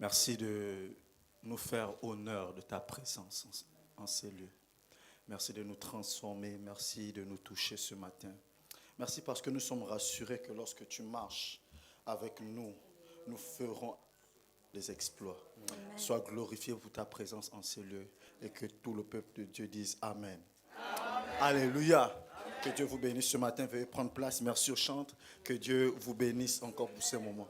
Merci de nous faire honneur de ta présence en ces lieux. Merci de nous transformer. Merci de nous toucher ce matin. Merci parce que nous sommes rassurés que lorsque tu marches avec nous, nous ferons des exploits. Amen. Sois glorifié pour ta présence en ces lieux et que tout le peuple de Dieu dise Amen. Amen. Alléluia. Que Dieu vous bénisse ce matin. Veuillez prendre place. Merci au chantre. Que Dieu vous bénisse encore pour ces moments.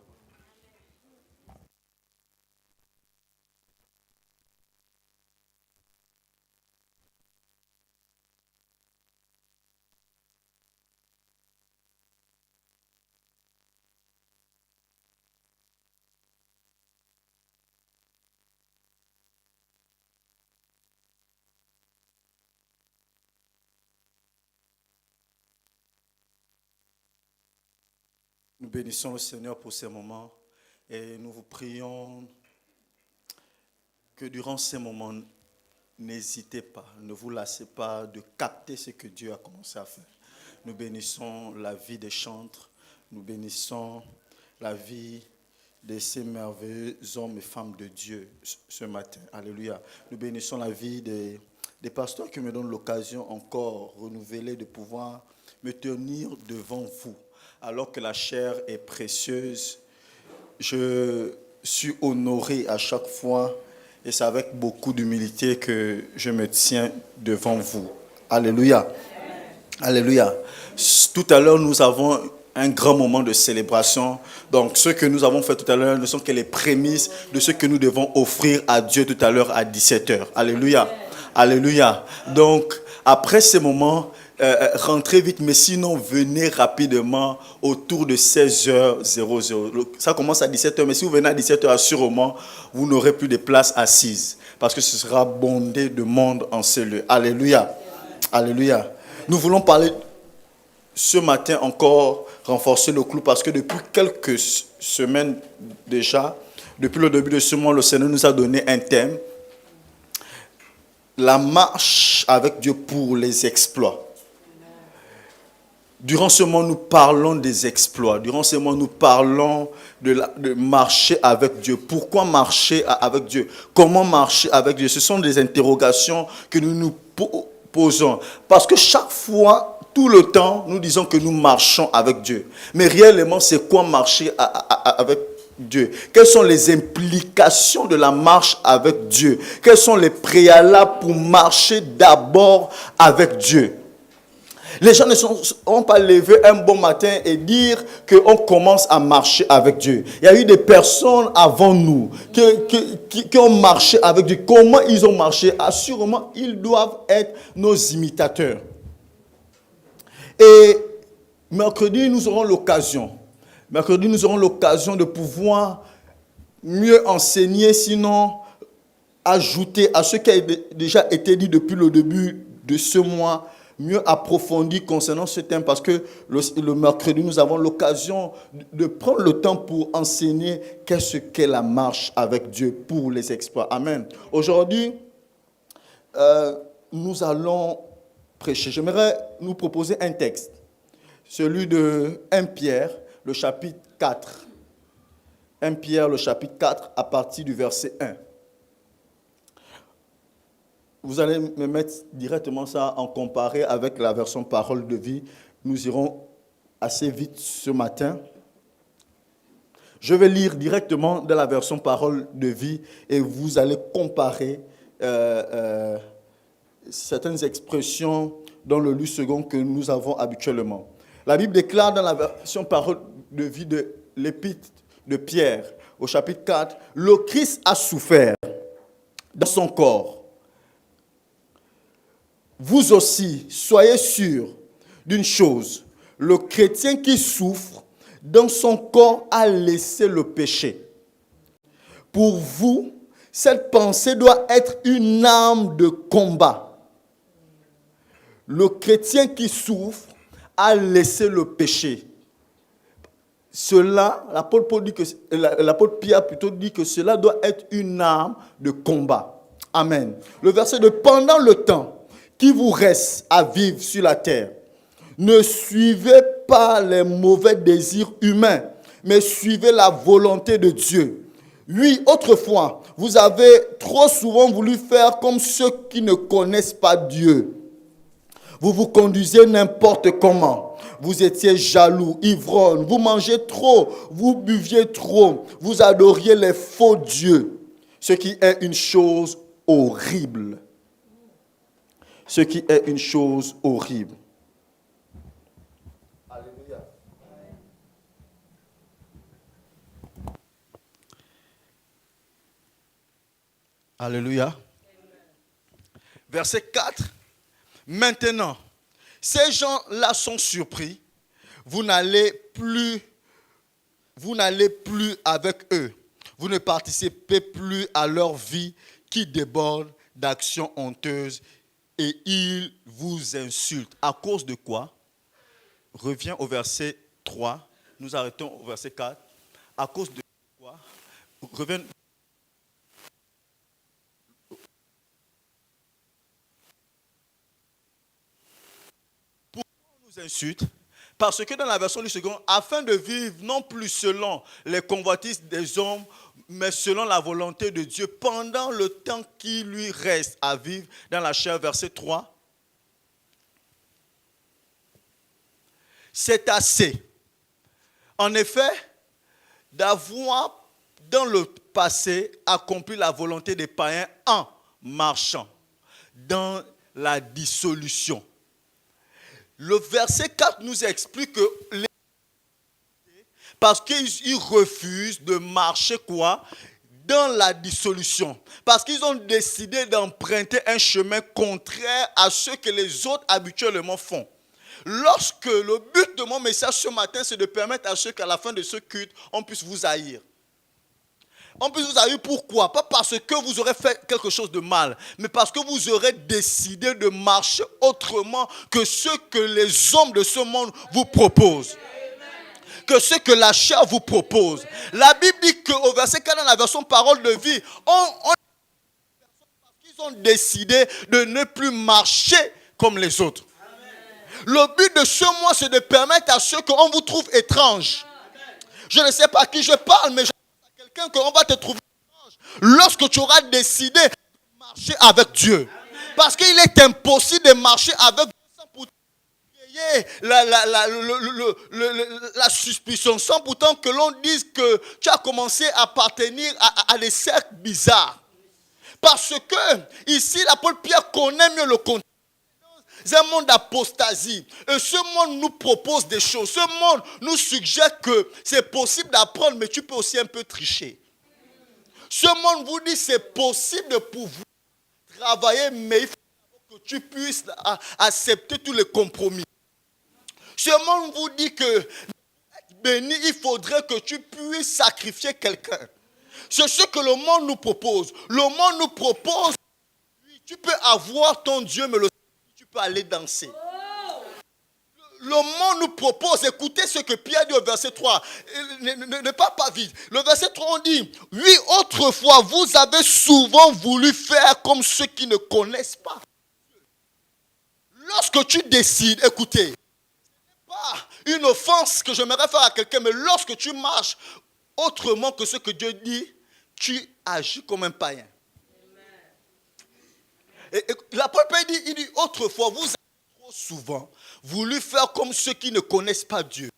Nous bénissons le Seigneur pour ces moments et nous vous prions que durant ces moments, n'hésitez pas, ne vous lassez pas de capter ce que Dieu a commencé à faire. Nous bénissons la vie des chantres, nous bénissons la vie de ces merveilleux hommes et femmes de Dieu ce matin. Alléluia. Nous bénissons la vie des pasteurs qui me donnent l'occasion encore renouvelée de pouvoir me tenir devant vous. Alors que la chair est précieuse, je suis honoré à chaque fois et c'est avec beaucoup d'humilité que je me tiens devant vous. Alléluia. Alléluia. Tout à l'heure, nous avons un grand moment de célébration. Donc, ce que nous avons fait tout à l'heure ne sont que les prémices de ce que nous devons offrir à Dieu tout à l'heure à 17h. Alléluia. Alléluia. Donc, après ces moments, rentrez vite, mais sinon venez rapidement autour de 16h00. Ça commence à 17h, mais si vous venez à 17h, assurément, vous n'aurez plus de place assise parce que ce sera bondé de monde en ces lieux. Alléluia. Alléluia. Nous voulons parler ce matin encore, renforcer le clou parce que depuis quelques semaines déjà, depuis le début de ce mois, le Seigneur nous a donné un thème. La marche avec Dieu pour les exploits. Durant ce mois, nous parlons des exploits. Durant ce mois, nous parlons de marcher avec Dieu. Pourquoi marcher avec Dieu? Comment marcher avec Dieu? Ce sont des interrogations que nous nous posons. Parce que chaque fois, tout le temps, nous disons que nous marchons avec Dieu. Mais réellement, c'est quoi marcher avec Dieu? Quelles sont les implications de la marche avec Dieu? Quels sont les préalables pour marcher d'abord avec Dieu? Les gens ne sont pas levés un bon matin et dire qu'on commence à marcher avec Dieu. Il y a eu des personnes avant nous qui ont marché avec Dieu. Comment ils ont marché? Assurément, ils doivent être nos imitateurs. Et mercredi, nous aurons l'occasion de pouvoir mieux enseigner, sinon ajouter à ce qui a déjà été dit depuis le début de ce mois, mieux approfondi concernant ce thème, parce que le mercredi, nous avons l'occasion de prendre le temps pour enseigner qu'est-ce qu'est la marche avec Dieu pour les exploits. Amen. Aujourd'hui, nous allons prêcher. J'aimerais nous proposer un texte, celui de 1 Pierre, le chapitre 4. 1 Pierre, le chapitre 4, à partir du verset 1. Vous allez me mettre directement ça en comparé avec la version parole de vie. Nous irons assez vite ce matin. Je vais lire directement dans la version parole de vie et vous allez comparer certaines expressions dans le lu second que nous avons habituellement. La Bible déclare dans la version parole de vie de l'épître de Pierre, au chapitre 4, « Le Christ a souffert dans son corps. Vous aussi, soyez sûrs d'une chose, le chrétien qui souffre dans son corps a laissé le péché. Pour vous, cette pensée doit être une arme de combat. Le chrétien qui souffre a laissé le péché. » Cela, l'apôtre Pierre plutôt dit que cela doit être une arme de combat. Amen. Le verset de « Pendant le temps qui vous reste à vivre sur la terre, ne suivez pas les mauvais désirs humains, mais suivez la volonté de Dieu. Oui, autrefois, vous avez trop souvent voulu faire comme ceux qui ne connaissent pas Dieu. Vous vous conduisez n'importe comment. Vous étiez jaloux, ivrognes, vous mangez trop, vous buviez trop, vous adoriez les faux dieux, ce qui est une chose horrible. Ce qui est une chose horrible. Alléluia. Alléluia. Verset 4. Maintenant, ces gens-là sont surpris. Vous n'allez plus avec eux. Vous ne participez plus à leur vie qui déborde d'actions honteuses et ils vous insultent. À cause de quoi? Reviens au verset 3. Nous arrêtons au verset 4. À cause de quoi? Reviens. Insulte, parce que dans la version du second, afin de vivre non plus selon les convoitises des hommes, mais selon la volonté de Dieu, pendant le temps qui lui reste à vivre dans la chair, verset 3. C'est assez, en effet, d'avoir dans le passé accompli la volonté des païens en marchant dans la dissolution. Le verset 4 nous explique que parce qu'ils refusent de marcher quoi? Dans la dissolution. Parce qu'ils ont décidé d'emprunter un chemin contraire à ce que les autres habituellement font. Lorsque le but de mon message ce matin, c'est de permettre à ceux qu'à la fin de ce culte, on puisse vous haïr. On peut vous haïr pourquoi? Pas parce que vous aurez fait quelque chose de mal, mais parce que vous aurez décidé de marcher autrement que ce que les hommes de ce monde vous proposent. Que ce que la chair vous propose. La Bible dit qu'au verset 4 dans la version parole de vie, ils ont décidé de ne plus marcher comme les autres. Le but de ce mois, c'est de permettre à ceux qu'on vous trouve étranges. Je ne sais pas à qui je parle, mais je pense à quelqu'un qu'on va te trouver étrange lorsque tu auras décidé de marcher avec Dieu. Parce qu'il est impossible de marcher avec Dieu sans pourtant créer la suspicion, sans pourtant que l'on dise que tu as commencé à appartenir à des cercles bizarres. Parce que ici, l'apôtre Pierre connaît mieux le contexte. C'est un monde d'apostasie. Et ce monde nous propose des choses. Ce monde nous suggère que c'est possible d'apprendre, mais tu peux aussi un peu tricher. Ce monde vous dit que c'est possible de pouvoir travailler, mais il faut que tu puisses accepter tous les compromis. Ce monde vous dit que pour être béni, il faudrait que tu puisses sacrifier quelqu'un. C'est ce que le monde nous propose. Le monde nous propose, tu peux avoir ton Dieu, mais tu peux aller danser. Le monde nous propose, écoutez ce que Pierre dit au verset 3. Ne parle pas vite. Le verset 3, on dit, oui, autrefois, vous avez souvent voulu faire comme ceux qui ne connaissent pas. Lorsque tu décides, écoutez, ce n'est pas une offense que j'aimerais faire à quelqu'un, mais lorsque tu marches autrement que ce que Dieu dit, tu agis comme un païen. Et l'apôtre dit, il dit, autrefois, vous avez trop souvent voulu faire comme ceux qui ne connaissent pas Dieu.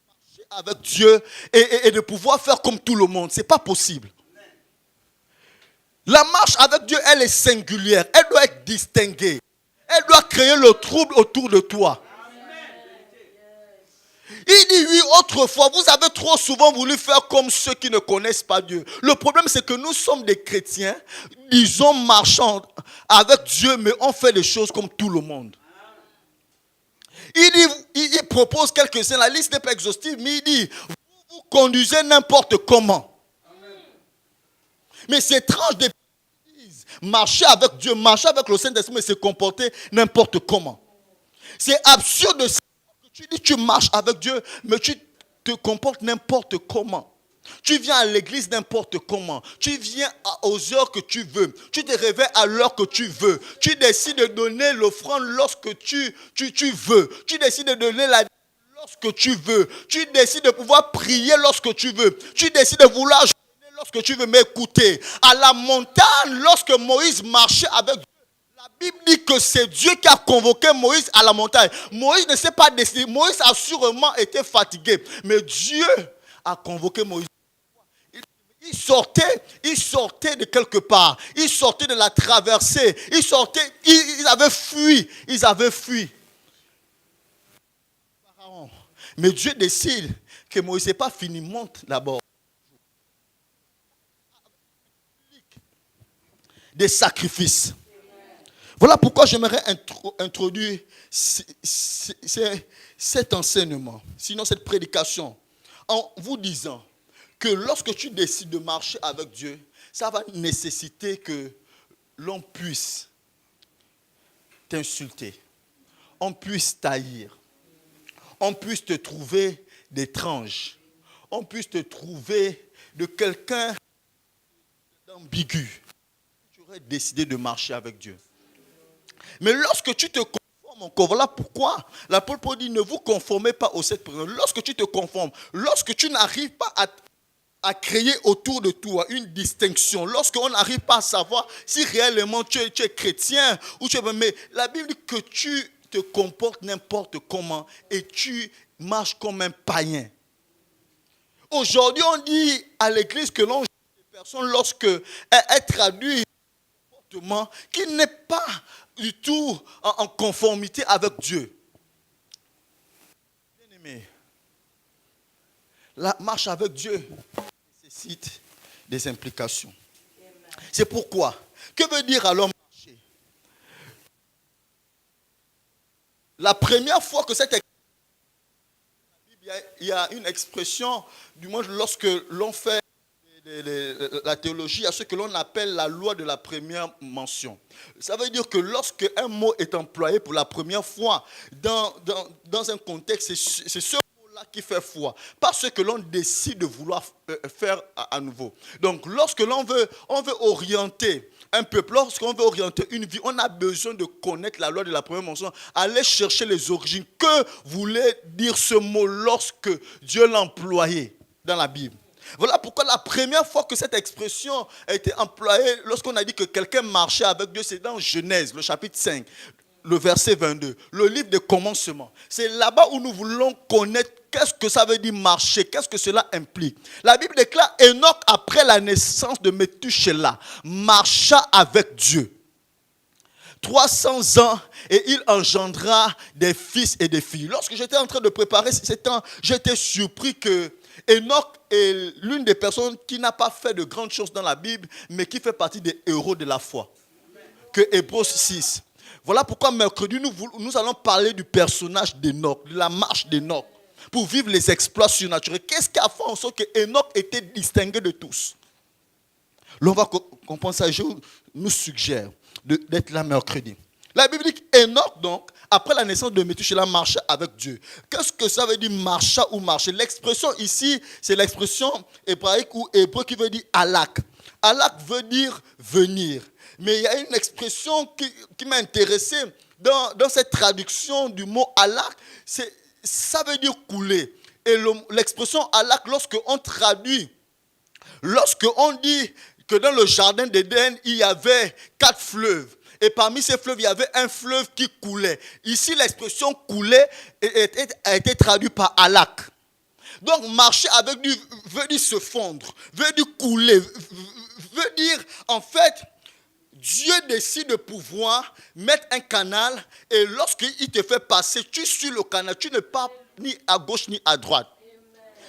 Marcher avec Dieu et de pouvoir faire comme tout le monde, ce n'est pas possible. La marche avec Dieu, elle est singulière, elle doit être distinguée. Elle doit créer le trouble autour de toi. Il dit, oui, autrefois, vous avez trop souvent voulu faire comme ceux qui ne connaissent pas Dieu. Le problème, c'est que nous sommes des chrétiens, disons, marchant avec Dieu, mais on fait des choses comme tout le monde. Il propose quelques-uns, la liste n'est pas exhaustive, mais il dit, vous conduisez n'importe comment. Mais c'est étrange de marcher avec Dieu, marcher avec le Saint-Esprit, mais se comporter n'importe comment. C'est absurde de tu dis tu marches avec Dieu, mais tu te comportes n'importe comment. Tu viens à l'église n'importe comment. Tu viens aux heures que tu veux. Tu te réveilles à l'heure que tu veux. Tu décides de donner l'offrande lorsque tu veux. Tu décides de donner la lorsque tu veux. Tu décides de pouvoir prier lorsque tu veux. Tu décides de vouloir jeûner lorsque tu veux m'écouter. À la montagne, lorsque Moïse marchait avec Dieu, la Bible dit que c'est Dieu qui a convoqué Moïse à la montagne. Moïse ne s'est pas décidé. Moïse a sûrement été fatigué. Mais Dieu a convoqué Moïse. Il sortait de quelque part. Il sortait de la traversée. Ils avaient fui. Mais Dieu décide que Moïse n'est pas fini. Monte d'abord. Des sacrifices. Voilà pourquoi j'aimerais introduire cet enseignement, sinon cette prédication, en vous disant que lorsque tu décides de marcher avec Dieu, ça va nécessiter que l'on puisse t'insulter, on puisse t'haïr, on puisse te trouver d'étrange, on puisse te trouver de quelqu'un d'ambigu. Tu aurais décidé de marcher avec Dieu. Mais lorsque tu te conformes encore, voilà pourquoi l'apôtre Paul dit ne vous conformez pas aux sept personnes. Lorsque tu te conformes, lorsque tu n'arrives pas à créer autour de toi une distinction, lorsqu'on n'arrive pas à savoir si réellement tu es chrétien ou tu es... Mais la Bible dit que tu te comportes n'importe comment et tu marches comme un païen. Aujourd'hui, on dit à l'église que l'on juge les personnes lorsque elles traduisent un comportement qui n'est pas du tout en conformité avec Dieu. Bien aimé, la marche avec Dieu nécessite des implications. C'est pourquoi, que veut dire alors marcher? La première fois que cette il y a une expression, du moins lorsque l'on fait la théologie, à ce que l'on appelle la loi de la première mention. Ça veut dire que lorsque un mot est employé pour la première fois dans un contexte, c'est ce mot-là qui fait foi, pas ce que l'on décide de vouloir faire à nouveau. Donc lorsque on veut orienter un peuple, lorsqu'on veut orienter une vie, on a besoin de connaître la loi de la première mention, aller chercher les origines. Que voulait dire ce mot lorsque Dieu l'a employé dans la Bible? Voilà pourquoi la première fois que cette expression a été employée, lorsqu'on a dit que quelqu'un marchait avec Dieu, c'est dans Genèse, le chapitre 5, le verset 22, le livre des commencements. C'est là-bas où nous voulons connaître qu'est-ce que ça veut dire marcher, qu'est-ce que cela implique. La Bible déclare, Enoch, après la naissance de Méthusélah, marcha avec Dieu 300 ans et il engendra des fils et des filles. Lorsque j'étais en train de préparer ces temps, j'étais surpris que Enoch est l'une des personnes qui n'a pas fait de grandes choses dans la Bible, mais qui fait partie des héros de la foi. Que Hébreux 6. Voilà pourquoi mercredi, nous allons parler du personnage d'Enoch, de la marche d'Enoch, pour vivre les exploits surnaturels. Qu'est-ce qui a fait en sorte que Enoch était distingué de tous? L'on va comprendre ça. Je nous suggère d'être là mercredi. La Bible dit qu'Enoch, donc, après la naissance de Méthusélah, marcha avec Dieu. Qu'est-ce que ça veut dire marcha ou marcher? L'expression ici, c'est l'expression hébraïque ou hébreu qui veut dire alak. Alak veut dire venir. Mais il y a une expression qui m'a intéressé dans cette traduction du mot alak. Ça veut dire couler. Et l'expression alak, lorsqu'on traduit, lorsqu'on dit que dans le jardin d'Éden, il y avait 4 fleuves. Et parmi ces fleuves, il y avait un fleuve qui coulait. Ici, l'expression couler a été traduite par alak. Donc, marcher avec lui veut dire se fondre, veut dire couler, veut dire, en fait, Dieu décide de pouvoir mettre un canal et lorsqu'il te fait passer, tu suis le canal, tu ne pars ni à gauche ni à droite.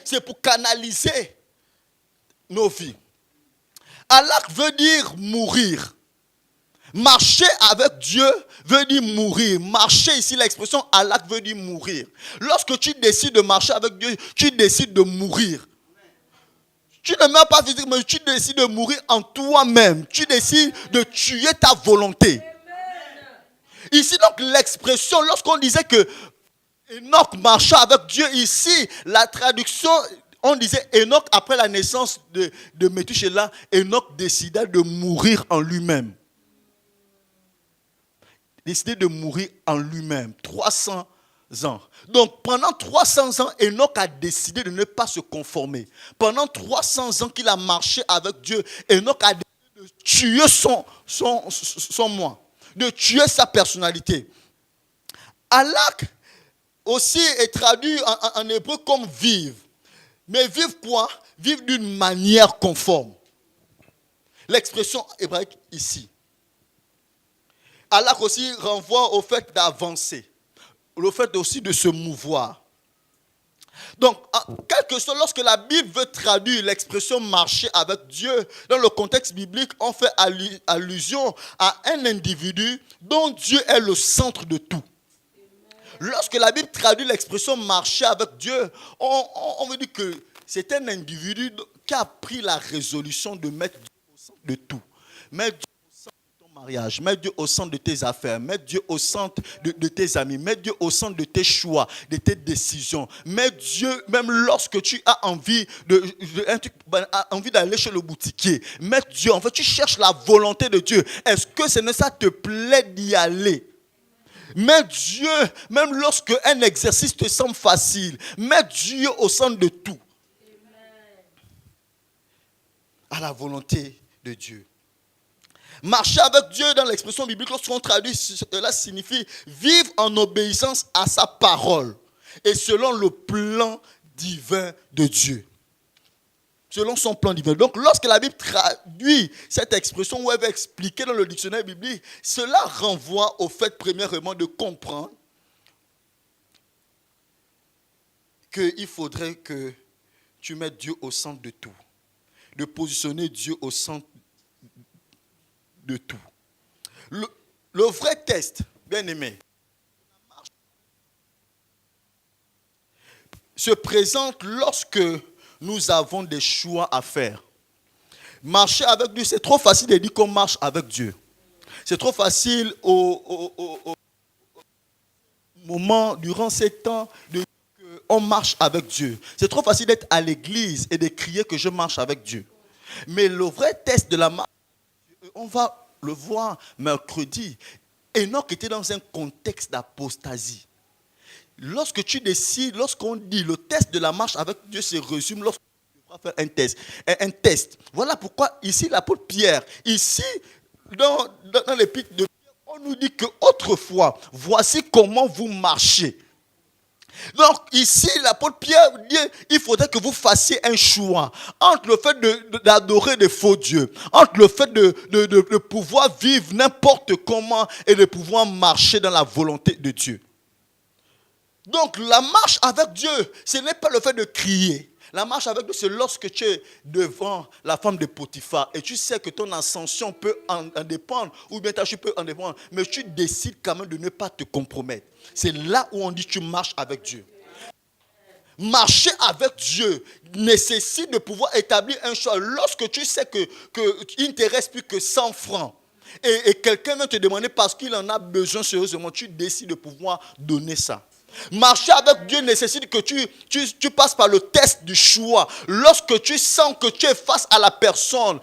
C'est pour canaliser nos vies. Alak veut dire mourir. Marcher avec Dieu veut dire mourir. Marcher ici, l'expression alak veut dire mourir. Lorsque tu décides de marcher avec Dieu, tu décides de mourir. Tu ne meurs pas physiquement, mais tu décides de mourir en toi-même. Tu décides de tuer ta volonté. Ici, donc, l'expression, lorsqu'on disait que Enoch marcha avec Dieu, ici, la traduction, on disait Enoch, après la naissance de Méthusélah, Enoch décida de mourir en lui-même. Décidé de mourir en lui-même. 300 ans. Donc, pendant 300 ans, Enoch a décidé de ne pas se conformer. Pendant 300 ans qu'il a marché avec Dieu, Enoch a décidé de tuer son moi, de tuer sa personnalité. Halak aussi est traduit en hébreu comme vivre. Mais vivre quoi? Vivre d'une manière conforme. L'expression hébraïque ici. Halak aussi renvoie au fait d'avancer, le fait aussi de se mouvoir. Donc, quelque chose, lorsque la Bible veut traduire l'expression marcher avec Dieu, dans le contexte biblique, on fait allusion à un individu dont Dieu est le centre de tout. Lorsque la Bible traduit l'expression marcher avec Dieu, on veut dire que c'est un individu qui a pris la résolution de mettre Dieu au centre de tout. Mettre Dieu au centre de ton mariage, mettre Dieu au centre de tes affaires, mettre Dieu au centre de tes amis, mettre Dieu au centre de tes choix, de tes décisions. Mettre Dieu, même lorsque tu as envie d'aller chez le boutiquier, mettre Dieu, en fait, tu cherches la volonté de Dieu. Est-ce que ça te plaît d'y aller? Mets Dieu, même lorsque un exercice te semble facile, mets Dieu au centre de tout. À la volonté de Dieu. Marcher avec Dieu dans l'expression biblique, lorsqu'on traduit, cela signifie vivre en obéissance à sa parole et selon le plan divin de Dieu. Selon son plan divin. Donc, lorsque la Bible traduit cette expression, ou elle va expliquer dans le dictionnaire biblique, cela renvoie au fait, premièrement, de comprendre qu'il faudrait que tu mettes Dieu au centre de tout. De positionner Dieu au centre de tout. Le vrai test, bien aimé, se présente lorsque nous avons des choix à faire. Marcher avec Dieu, c'est trop facile de dire qu'on marche avec Dieu. C'est trop facile au moment, durant ces temps, de dire qu'on marche avec Dieu. C'est trop facile d'être à l'église et de crier que je marche avec Dieu. Mais le vrai test de la marche, on va le voir mercredi. Enoch était dans un contexte d'apostasie. Lorsque tu décides, lorsqu'on dit le test de la marche avec Dieu se résume lorsqu'on devra faire un test. Voilà pourquoi ici l'apôtre Pierre, ici dans l'épître de Pierre, on nous dit que autrefois, voici comment vous marchez. Donc ici l'apôtre Pierre dit il faudrait que vous fassiez un choix entre le fait d'adorer des faux dieux, entre le fait de pouvoir vivre n'importe comment et de pouvoir marcher dans la volonté de Dieu. Donc la marche avec Dieu, ce n'est pas le fait de crier. La marche avec Dieu, c'est lorsque tu es devant la femme de Potiphar et tu sais que ton ascension peut en dépendre, ou bien ta chute peut en dépendre, mais tu décides quand même de ne pas te compromettre. C'est là où on dit tu marches avec Dieu. Marcher avec Dieu nécessite de pouvoir établir un choix. Lorsque tu sais qu'il ne te reste plus que 100 francs et quelqu'un vient te demander parce qu'il en a besoin sérieusement, tu décides de pouvoir donner ça. Marcher avec Dieu nécessite que tu passes par le test du choix. Lorsque tu sens que tu es face à la personne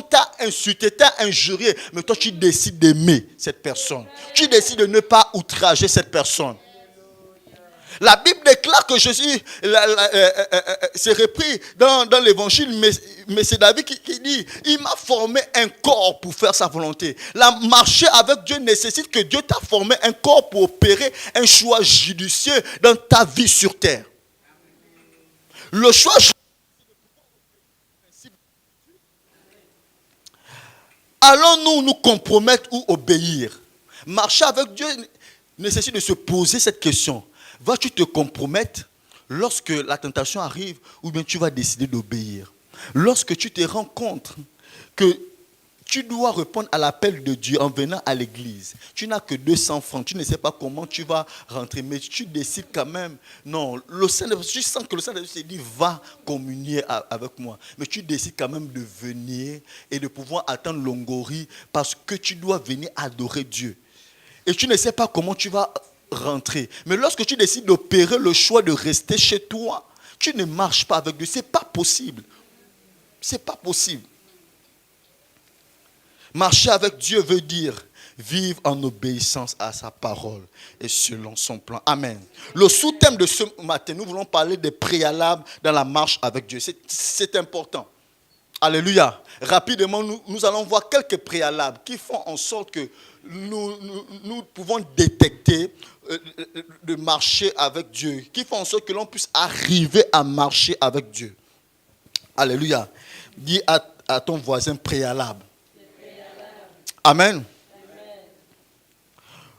t'a insulté, t'a injurié, mais toi tu décides d'aimer cette personne. Tu décides de ne pas outrager cette personne. La Bible déclare que Jésus s'est repris dans l'évangile, mais c'est David qui dit, il m'a formé un corps pour faire sa volonté. La marcher avec Dieu nécessite que Dieu t'a formé un corps pour opérer un choix judicieux dans ta vie sur terre. Le choix judicieux. Allons-nous nous compromettre ou obéir? Marcher avec Dieu nécessite de se poser cette question. Vas-tu te compromettre lorsque la tentation arrive ou bien tu vas décider d'obéir? Lorsque tu te rends compte que tu dois répondre à l'appel de Dieu en venant à l'église, tu n'as que 200 francs, tu ne sais pas comment tu vas rentrer, mais tu décides quand même, non, tu sens que le Saint-Esprit te dit, va communier avec moi. Mais tu décides quand même de venir et de pouvoir attendre l'ongori parce que tu dois venir adorer Dieu. Et tu ne sais pas comment tu vas rentrer. Mais lorsque tu décides d'opérer le choix de rester chez toi, tu ne marches pas avec Dieu. Ce n'est pas possible. Ce n'est pas possible. Marcher avec Dieu veut dire vivre en obéissance à sa parole et selon son plan. Amen. Le sous-thème de ce matin, nous voulons parler des préalables dans la marche avec Dieu. C'est important. Alléluia. Rapidement, nous allons voir quelques préalables qui font en sorte que nous pouvons détecter de marcher avec Dieu, qui font en sorte que l'on puisse arriver à marcher avec Dieu. Alléluia. Dis à ton voisin préalable. Amen.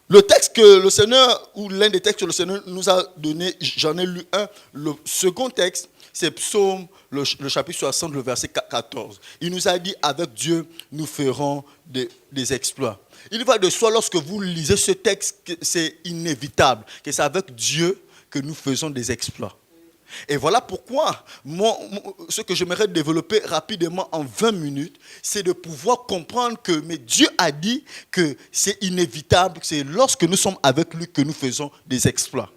Le texte que le Seigneur, ou l'un des textes que le Seigneur nous a donné, j'en ai lu un. Le second texte, c'est Psaume, le chapitre 60, le verset 14. Il nous a dit, avec Dieu, nous ferons des exploits. Il va de soi, lorsque vous lisez ce texte, que c'est inévitable, que c'est avec Dieu que nous faisons des exploits. Et voilà pourquoi, ce que j'aimerais développer rapidement en 20 minutes, c'est de pouvoir comprendre que mais Dieu a dit que c'est inévitable, c'est lorsque nous sommes avec lui que nous faisons des exploits.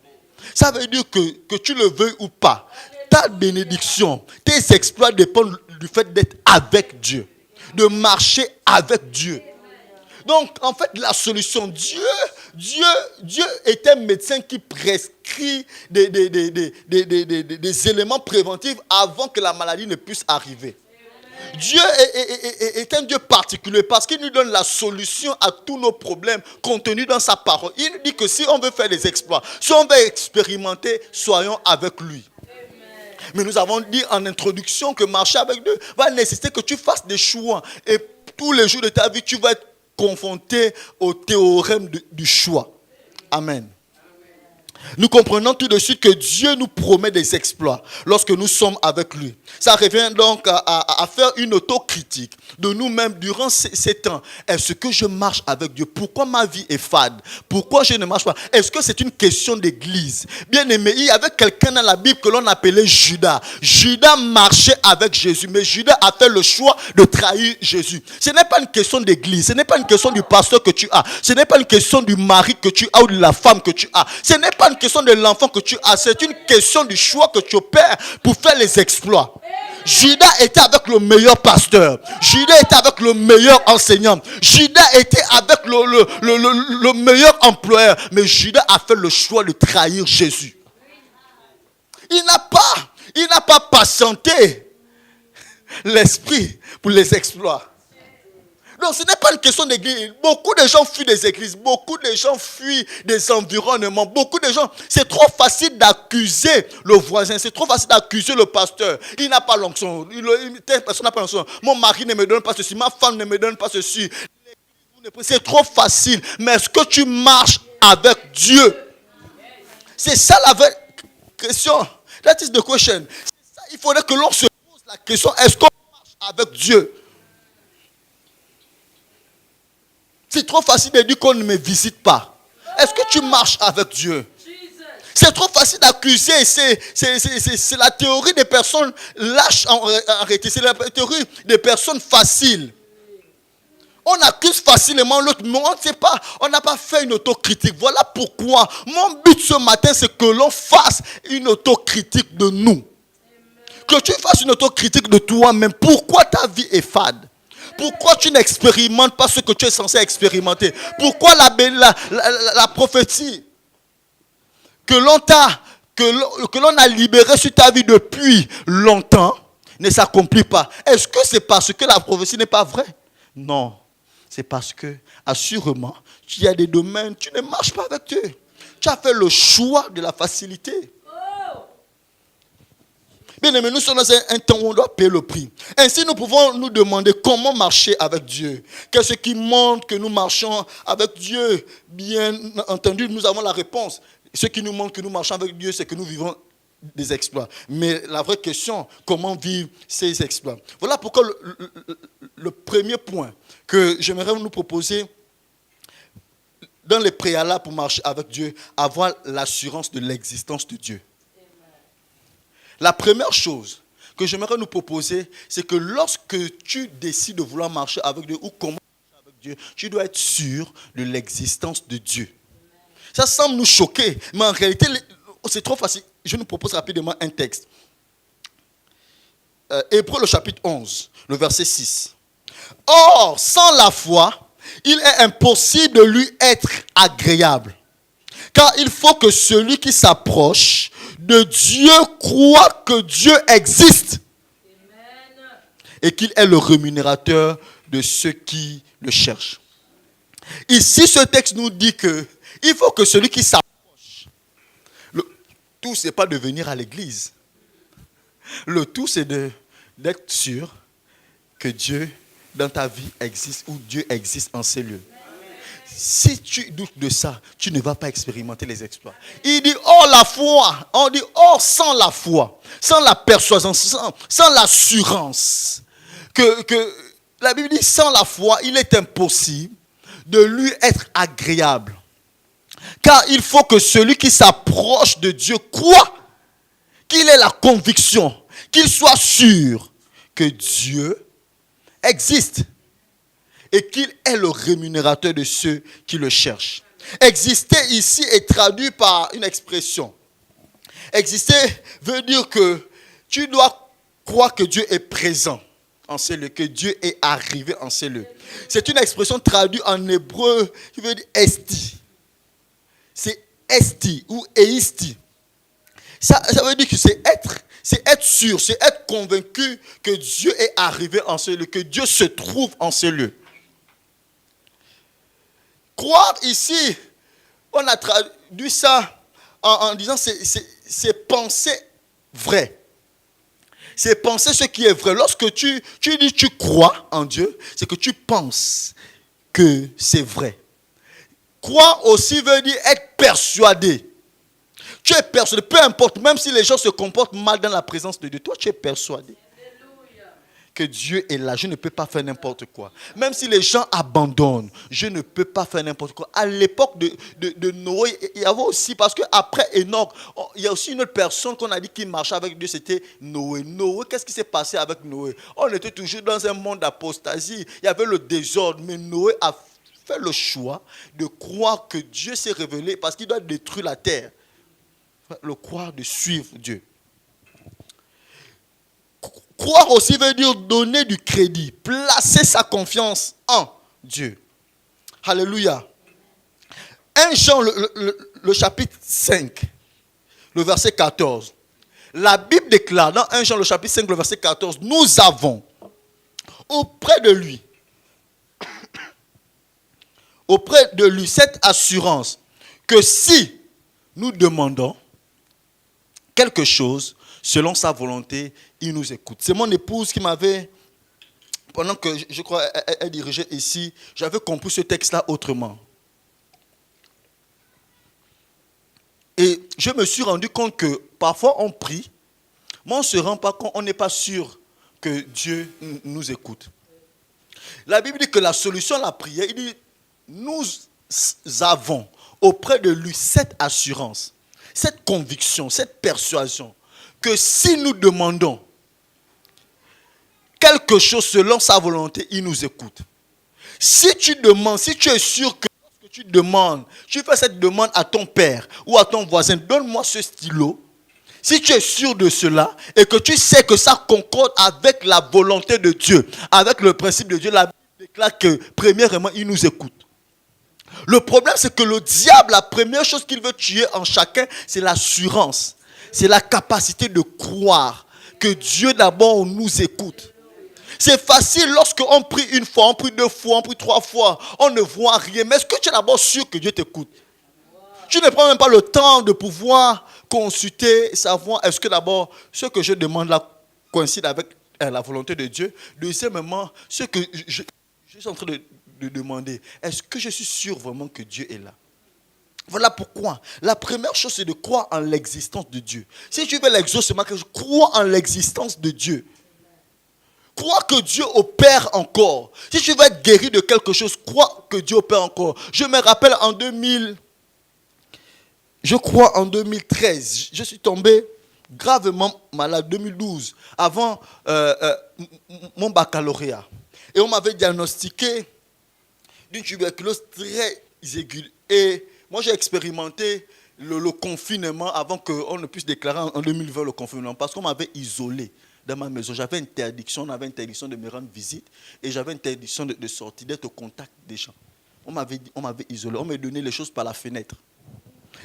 Ça veut dire que tu le veuilles ou pas, ta bénédiction, tes exploits dépendent du fait d'être avec Dieu, de marcher avec Dieu. Donc, en fait, la solution, Dieu est un médecin qui prescrit des éléments préventifs avant que la maladie ne puisse arriver. Dieu est un Dieu particulier parce qu'il nous donne la solution à tous nos problèmes contenus dans sa parole. Il nous dit que si on veut faire des exploits, si on veut expérimenter, soyons avec lui. Mais nous avons dit en introduction que marcher avec Dieu va nécessiter que tu fasses des choix. Et tous les jours de ta vie, tu vas être confronté au théorème du choix. Amen. Nous comprenons tout de suite que Dieu nous promet des exploits lorsque nous sommes avec lui. Ça revient donc à faire une autocritique de nous-mêmes durant ces temps. Est-ce que je marche avec Dieu? Pourquoi ma vie est fade? Pourquoi je ne marche pas? Est-ce que c'est une question d'église? Bien aimé, il y avait quelqu'un dans la Bible que l'on appelait Judas. Judas marchait avec Jésus, mais Judas a fait le choix de trahir Jésus. Ce n'est pas une question d'église, ce n'est pas une question du pasteur que tu as, ce n'est pas une question du mari que tu as ou de la femme que tu as, ce n'est pas une question de l'enfant que tu as, c'est une question du choix que tu opères pour faire les exploits. Judas était avec le meilleur pasteur, Judas était avec le meilleur enseignant, Judas était avec le meilleur employeur, mais Judas a fait le choix de trahir Jésus. Il n'a pas patienté l'esprit pour les exploits. Donc ce n'est pas une question d'église. Beaucoup de gens fuient des églises, beaucoup de gens fuient des environnements, beaucoup de gens, c'est trop facile d'accuser le voisin, c'est trop facile d'accuser le pasteur. Il n'a pas l'onction, telle personne n'a pas l'onction. Mon mari ne me donne pas ceci, ma femme ne me donne pas ceci. C'est trop facile. Mais est-ce que tu marches avec Dieu? C'est ça la vraie question. That is the question. Ça, il faudrait que l'on se pose la question, est-ce qu'on marche avec Dieu? C'est trop facile de dire qu'on ne me visite pas. Est-ce que tu marches avec Dieu? C'est trop facile d'accuser. C'est la théorie des personnes lâches en réalité. C'est la théorie des personnes faciles. On accuse facilement l'autre, mais on ne sait pas. On n'a pas fait une autocritique. Voilà pourquoi mon but ce matin, c'est que l'on fasse une autocritique de nous. Que tu fasses une autocritique de toi-même. Pourquoi ta vie est fade? Pourquoi tu n'expérimentes pas ce que tu es censé expérimenter? Pourquoi la prophétie que l'on a libérée sur ta vie depuis longtemps ne s'accomplit pas? Est-ce que c'est parce que la prophétie n'est pas vraie? Non. C'est parce que, assurément, il y a des domaines, tu ne marches pas avec Dieu. Tu as fait le choix de la facilité. Bien aimé, nous sommes dans un temps où on doit payer le prix. Ainsi, nous pouvons nous demander comment marcher avec Dieu. Qu'est-ce qui montre que nous marchons avec Dieu? Bien entendu, nous avons la réponse. Ce qui nous montre que nous marchons avec Dieu, c'est que nous vivons des exploits. Mais la vraie question, comment vivre ces exploits? Voilà pourquoi le premier point que j'aimerais nous proposer dans les préalables pour marcher avec Dieu, avoir l'assurance de l'existence de Dieu. La première chose que j'aimerais nous proposer, c'est que lorsque tu décides de vouloir marcher avec Dieu ou comment marcher avec Dieu, tu dois être sûr de l'existence de Dieu. Ça semble nous choquer, mais en réalité, c'est trop facile. Je nous propose rapidement un texte. Hébreux le chapitre 11, le verset 6. Or, sans la foi, il est impossible de lui être agréable. Car il faut que celui qui s'approche de Dieu croit que Dieu existe. Amen. Et qu'il est le rémunérateur de ceux qui le cherchent. Ici, ce texte nous dit que il faut que celui qui s'approche, le tout, c'est pas de venir à l'église. Le tout, c'est d'être sûr que Dieu, dans ta vie, existe, ou Dieu existe en ces lieux. Si tu doutes de ça, tu ne vas pas expérimenter les exploits. Il dit, oh la foi, on dit, oh sans la foi, sans la persuasion, sans l'assurance, que la Bible dit, sans la foi, il est impossible de lui être agréable. Car il faut que celui qui s'approche de Dieu croit qu'il ait la conviction, qu'il soit sûr que Dieu existe. Et qu'il est le rémunérateur de ceux qui le cherchent. Exister ici est traduit par une expression. Exister veut dire que tu dois croire que Dieu est présent en ces lieux, que Dieu est arrivé en ces lieux. C'est une expression traduite en hébreu qui veut dire esti. C'est esti ou eisti. Ça veut dire que c'est être sûr, c'est être convaincu que Dieu est arrivé en ces lieux, que Dieu se trouve en ces lieux. Croire ici, on a traduit ça en disant c'est penser vrai. C'est penser ce qui est vrai. Lorsque tu dis tu crois en Dieu, c'est que tu penses que c'est vrai. Croire aussi veut dire être persuadé. Tu es persuadé, peu importe, même si les gens se comportent mal dans la présence de Dieu, toi tu es persuadé que Dieu est là. Je ne peux pas faire n'importe quoi. Même si les gens abandonnent, je ne peux pas faire n'importe quoi. À l'époque de Noé, il y avait aussi, parce qu'après Enoch, il y a aussi une autre personne qu'on a dit qui marchait avec Dieu, c'était Noé. Noé, qu'est-ce qui s'est passé avec Noé? On était toujours dans un monde d'apostasie. Il y avait le désordre, mais Noé a fait le choix de croire que Dieu s'est révélé parce qu'il doit détruire la terre. Le croire de suivre Dieu. Croire aussi veut dire donner du crédit, placer sa confiance en Dieu. Alléluia. 1 Jean, le chapitre 5, le verset 14. La Bible déclare dans 1 Jean, le chapitre 5, le verset 14, nous avons auprès de lui cette assurance que si nous demandons quelque chose selon sa volonté, il nous écoute. C'est mon épouse qui m'avait, pendant que je crois elle dirigeait ici, j'avais compris ce texte-là autrement. Et je me suis rendu compte que parfois on prie, mais on ne se rend pas compte, on n'est pas sûr que Dieu nous écoute. La Bible dit que la solution à la prière, il dit, nous avons auprès de lui cette assurance, cette conviction, cette persuasion, que si nous demandons quelque chose selon sa volonté, il nous écoute. Si tu demandes, si tu es sûr que lorsque tu demandes, tu fais cette demande à ton père ou à ton voisin, donne-moi ce stylo. Si tu es sûr de cela et que tu sais que ça concorde avec la volonté de Dieu, avec le principe de Dieu, la Bible déclare que premièrement, il nous écoute. Le problème, c'est que le diable, la première chose qu'il veut tuer en chacun, c'est l'assurance. C'est la capacité de croire que Dieu d'abord nous écoute. C'est facile lorsqu'on prie une fois, on prie deux fois, on prie trois fois, on ne voit rien. Mais est-ce que tu es d'abord sûr que Dieu t'écoute? Tu ne prends même pas le temps de pouvoir consulter, savoir est-ce que d'abord ce que je demande là coïncide avec la volonté de Dieu. Deuxièmement, ce que je suis en train de demander, est-ce que je suis sûr vraiment que Dieu est là? Voilà pourquoi la première chose, c'est de croire en l'existence de Dieu. Si tu veux l'exaucement, crois en l'existence de Dieu. Crois que Dieu opère encore. Si tu veux être guéri de quelque chose, crois que Dieu opère encore. Je me rappelle en 2013, je suis tombé gravement malade, 2012, avant mon baccalauréat. Et on m'avait diagnostiqué d'une tuberculose très aiguë. Et moi, j'ai expérimenté le confinement avant qu'on ne puisse déclarer en 2020 le confinement, parce qu'on m'avait isolé dans ma maison. J'avais interdiction, on avait interdiction de me rendre visite et j'avais interdiction de sortir, d'être au contact des gens. On m'avait isolé, on m'a donné les choses par la fenêtre.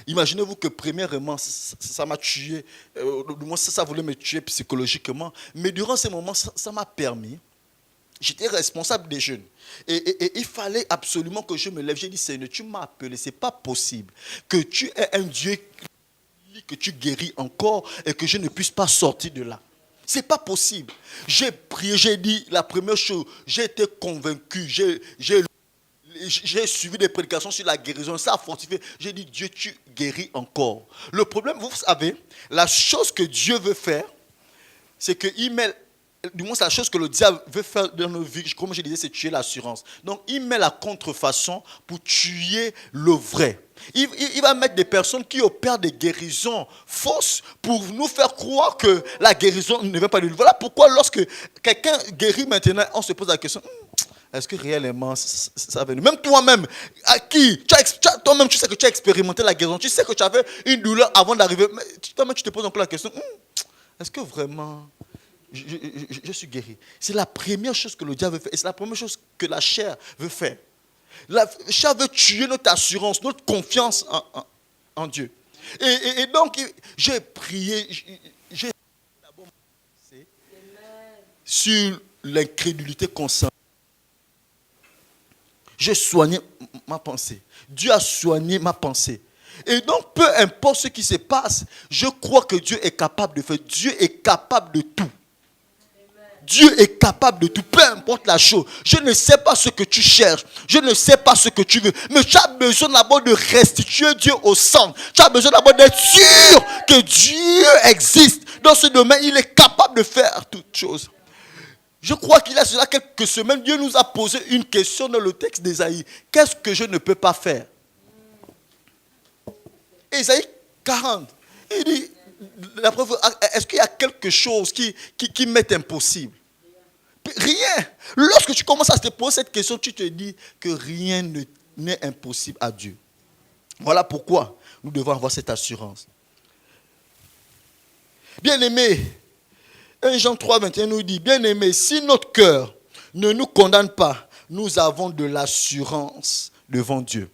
Imaginez-vous que premièrement, ça m'a tué, du moins ça voulait me tuer psychologiquement, mais durant ces moments, ça m'a permis. J'étais responsable des jeunes. Et il fallait absolument que je me lève. J'ai dit, Seigneur, tu m'as appelé, ce n'est pas possible que tu aies un Dieu que tu guéris encore et que je ne puisse pas sortir de là. Ce n'est pas possible. J'ai prié, j'ai dit la première chose, j'ai été convaincu, j'ai suivi des prédications sur la guérison, ça a fortifié. J'ai dit, Dieu, tu guéris encore. Le problème, vous savez, la chose que Dieu veut faire, c'est qu'il met, du moins, c'est la chose que le diable veut faire dans nos vies, comme je disais, c'est tuer l'assurance. Donc, il met la contrefaçon pour tuer le vrai. Il va mettre des personnes qui opèrent des guérisons fausses pour nous faire croire que la guérison ne vient pas de lui. Voilà pourquoi lorsque quelqu'un guérit maintenant, on se pose la question, est-ce que réellement ça va nous? Même toi-même, à qui toi-même, tu sais que tu as expérimenté la guérison, tu sais que tu avais une douleur avant d'arriver, mais toi-même, tu te poses encore la question, est-ce que vraiment je suis guéri? C'est la première chose que le diable veut faire et c'est la première chose que la chair veut faire. La chair veut tuer notre assurance, notre confiance en Dieu. Et donc, j'ai prié, j'ai d'abord pensé sur l'incrédulité constante. J'ai soigné ma pensée. Dieu a soigné ma pensée. Et donc, peu importe ce qui se passe, je crois que Dieu est capable de faire. Dieu est capable de tout. Dieu est capable de tout, peu importe la chose. Je ne sais pas ce que tu cherches. Je ne sais pas ce que tu veux. Mais tu as besoin d'abord de restituer Dieu au centre. Tu as besoin d'abord d'être sûr que Dieu existe. Dans ce domaine, il est capable de faire toutes choses. Je crois qu'il y a cela quelques semaines, Dieu nous a posé une question dans le texte d'Ésaïe. Qu'est-ce que je ne peux pas faire? Ésaïe 40. Il dit, la preuve, est-ce qu'il y a quelque chose qui m'est impossible? Rien. Lorsque tu commences à te poser cette question, tu te dis que rien n'est impossible à Dieu. Voilà pourquoi nous devons avoir cette assurance. Bien-aimés, 1 Jean 3, 21 nous dit, bien-aimés, si notre cœur ne nous condamne pas, nous avons de l'assurance devant Dieu.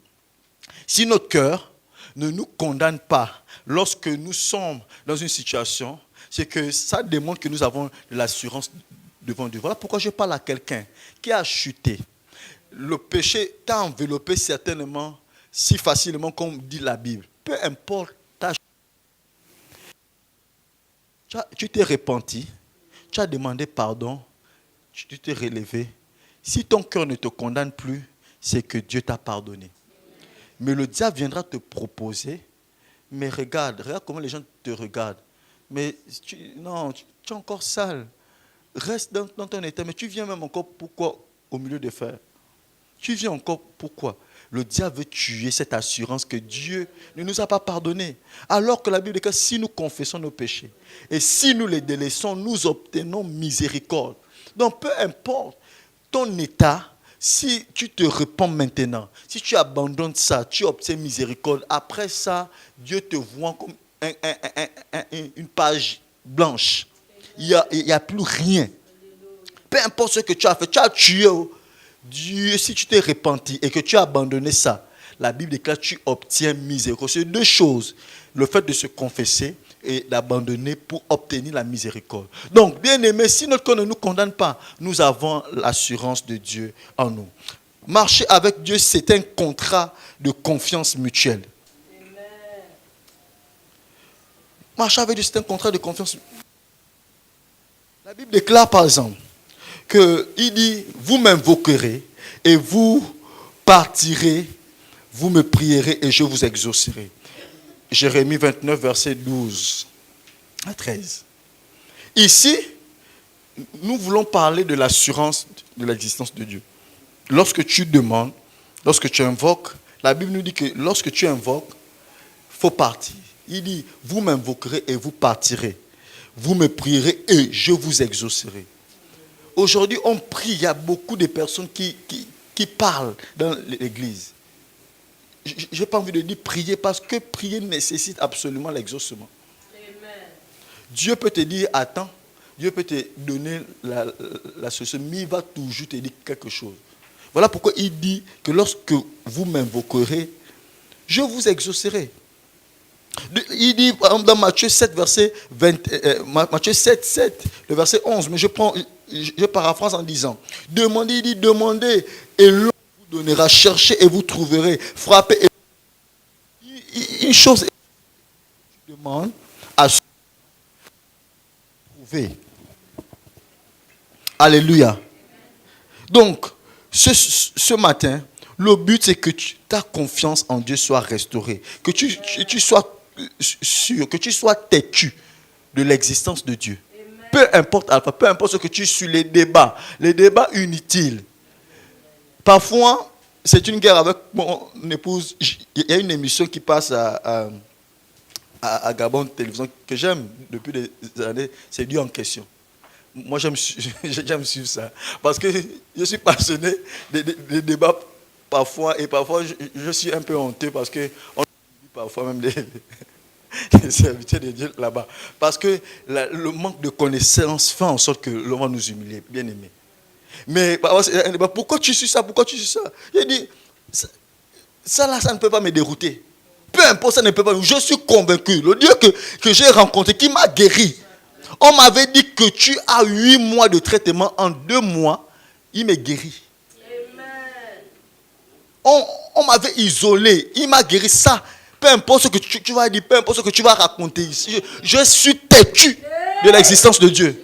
Si notre cœur ne nous condamne pas lorsque nous sommes dans une situation, c'est que ça démontre que nous avons de l'assurance devant Dieu. Voilà pourquoi je parle à quelqu'un qui a chuté. Le péché t'a enveloppé certainement si facilement comme dit la Bible. Peu importe ta tu t'es repenti, tu as demandé pardon, tu t'es relevé. Si ton cœur ne te condamne plus, c'est que Dieu t'a pardonné. Mais le diable viendra te proposer, mais regarde comment les gens te regardent. Mais tu es encore sale. Reste dans ton état, mais tu viens même encore pourquoi au milieu des fers? Tu viens encore pourquoi? Le diable veut tuer cette assurance que Dieu ne nous a pas pardonné. Alors que la Bible dit que si nous confessons nos péchés et si nous les délaissons, nous obtenons miséricorde. Donc peu importe ton état, si tu te repens maintenant, si tu abandonnes ça, tu obtiens miséricorde. Après ça, Dieu te voit comme une page blanche. Il n'y a plus rien. Peu importe ce que tu as fait, tu as tué. Dieu, si tu t'es repenti et que tu as abandonné ça, la Bible déclare que tu obtiens miséricorde. C'est deux choses. Le fait de se confesser et d'abandonner pour obtenir la miséricorde. Donc, bien aimé, si notre cœur ne nous condamne pas, nous avons l'assurance de Dieu en nous. Marcher avec Dieu, c'est un contrat de confiance mutuelle. Marcher avec Dieu, c'est un contrat de confiance mutuelle. La Bible déclare par exemple qu'il dit, vous m'invoquerez et vous partirez, vous me prierez et je vous exaucerai. Jérémie 29, verset 12 à 13. Ici, nous voulons parler de l'assurance de l'existence de Dieu. Lorsque tu demandes, lorsque tu invoques, la Bible nous dit que lorsque tu invoques, il faut partir. Il dit, vous m'invoquerez et vous partirez. Vous me prierez et je vous exaucerai. Aujourd'hui, on prie, il y a beaucoup de personnes qui parlent dans l'église. Je n'ai pas envie de dire prier parce que prier nécessite absolument l'exaucement. Dieu peut te dire, attends, Dieu peut te donner la solution, mais il va toujours te dire quelque chose. Voilà pourquoi il dit que lorsque vous m'invoquerez, je vous exaucerai. Il dit dans Matthieu 7, Matthieu 7, le verset 11, mais je paraphrase en disant, demandez, il dit, demandez, et l'on vous donnera, cherchez et vous trouverez, frappez. Une chose, je demande à ceux qui trouver. Alléluia. Donc, ce matin, le but c'est que ta confiance en Dieu soit restaurée, que tu sois sûr, que tu sois têtu de l'existence de Dieu. Amen. Peu importe Alpha, peu importe ce que tu suis, les débats inutiles. Parfois, c'est une guerre avec mon épouse. Il y a une émission qui passe à Gabon Télévision que j'aime depuis des années, c'est Dieu en question. Moi, j'aime suivre ça. Parce que je suis passionné des débats parfois, et parfois je suis un peu honteux parce que on dit parfois même des serviteurs de Dieu là-bas. Parce que le manque de connaissances fait en sorte que l'on va nous humilier, bien aimé. Mais pourquoi tu suis ça? Pourquoi tu suis ça? J'ai dit, ça là, ça ne peut pas me dérouter. Peu importe, ça ne peut pas. Je suis convaincu. Le Dieu que j'ai rencontré, qui m'a guéri. On m'avait dit que tu as 8 mois de traitement. En 2 mois, il m'a guéri. On m'avait isolé. Il m'a guéri. Ça, peu importe ce que tu vas dire, peu importe ce que tu vas raconter ici, je suis têtu de l'existence de Dieu.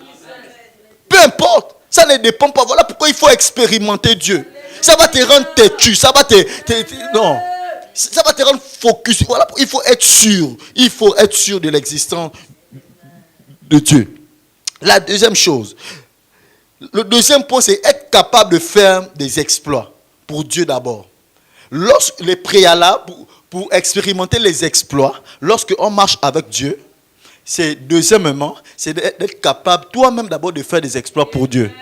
Peu importe. Ça ne dépend pas. Voilà pourquoi il faut expérimenter Dieu. Ça va te rendre têtu. Ça va non. Ça va te rendre focus. Voilà, il faut être sûr. Il faut être sûr de l'existence de Dieu. La deuxième chose. Le deuxième point, c'est être capable de faire des exploits. Pour Dieu d'abord. Lorsque les préalables pour expérimenter les exploits, lorsque on marche avec Dieu, c'est deuxièmement, c'est d'être capable toi-même d'abord de faire des exploits pour Dieu.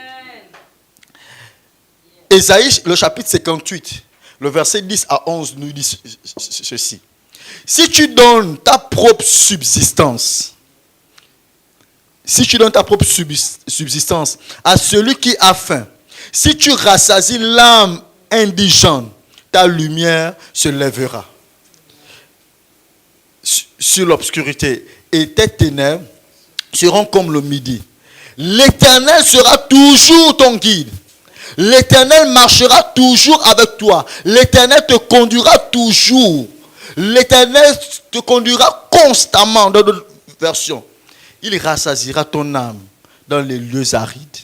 Ésaïe, le chapitre 58, le verset 10 à 11 nous dit ceci. Si tu donnes ta propre subsistance, à celui qui a faim, si tu rassasies l'âme indigente, ta lumière se lèvera sur l'obscurité et tes ténèbres seront comme le midi. L'Éternel sera toujours ton guide. L'Éternel marchera toujours avec toi. L'Éternel te conduira toujours. L'Éternel te conduira constamment. Dans d'autres versions, il rassasiera ton âme dans les lieux arides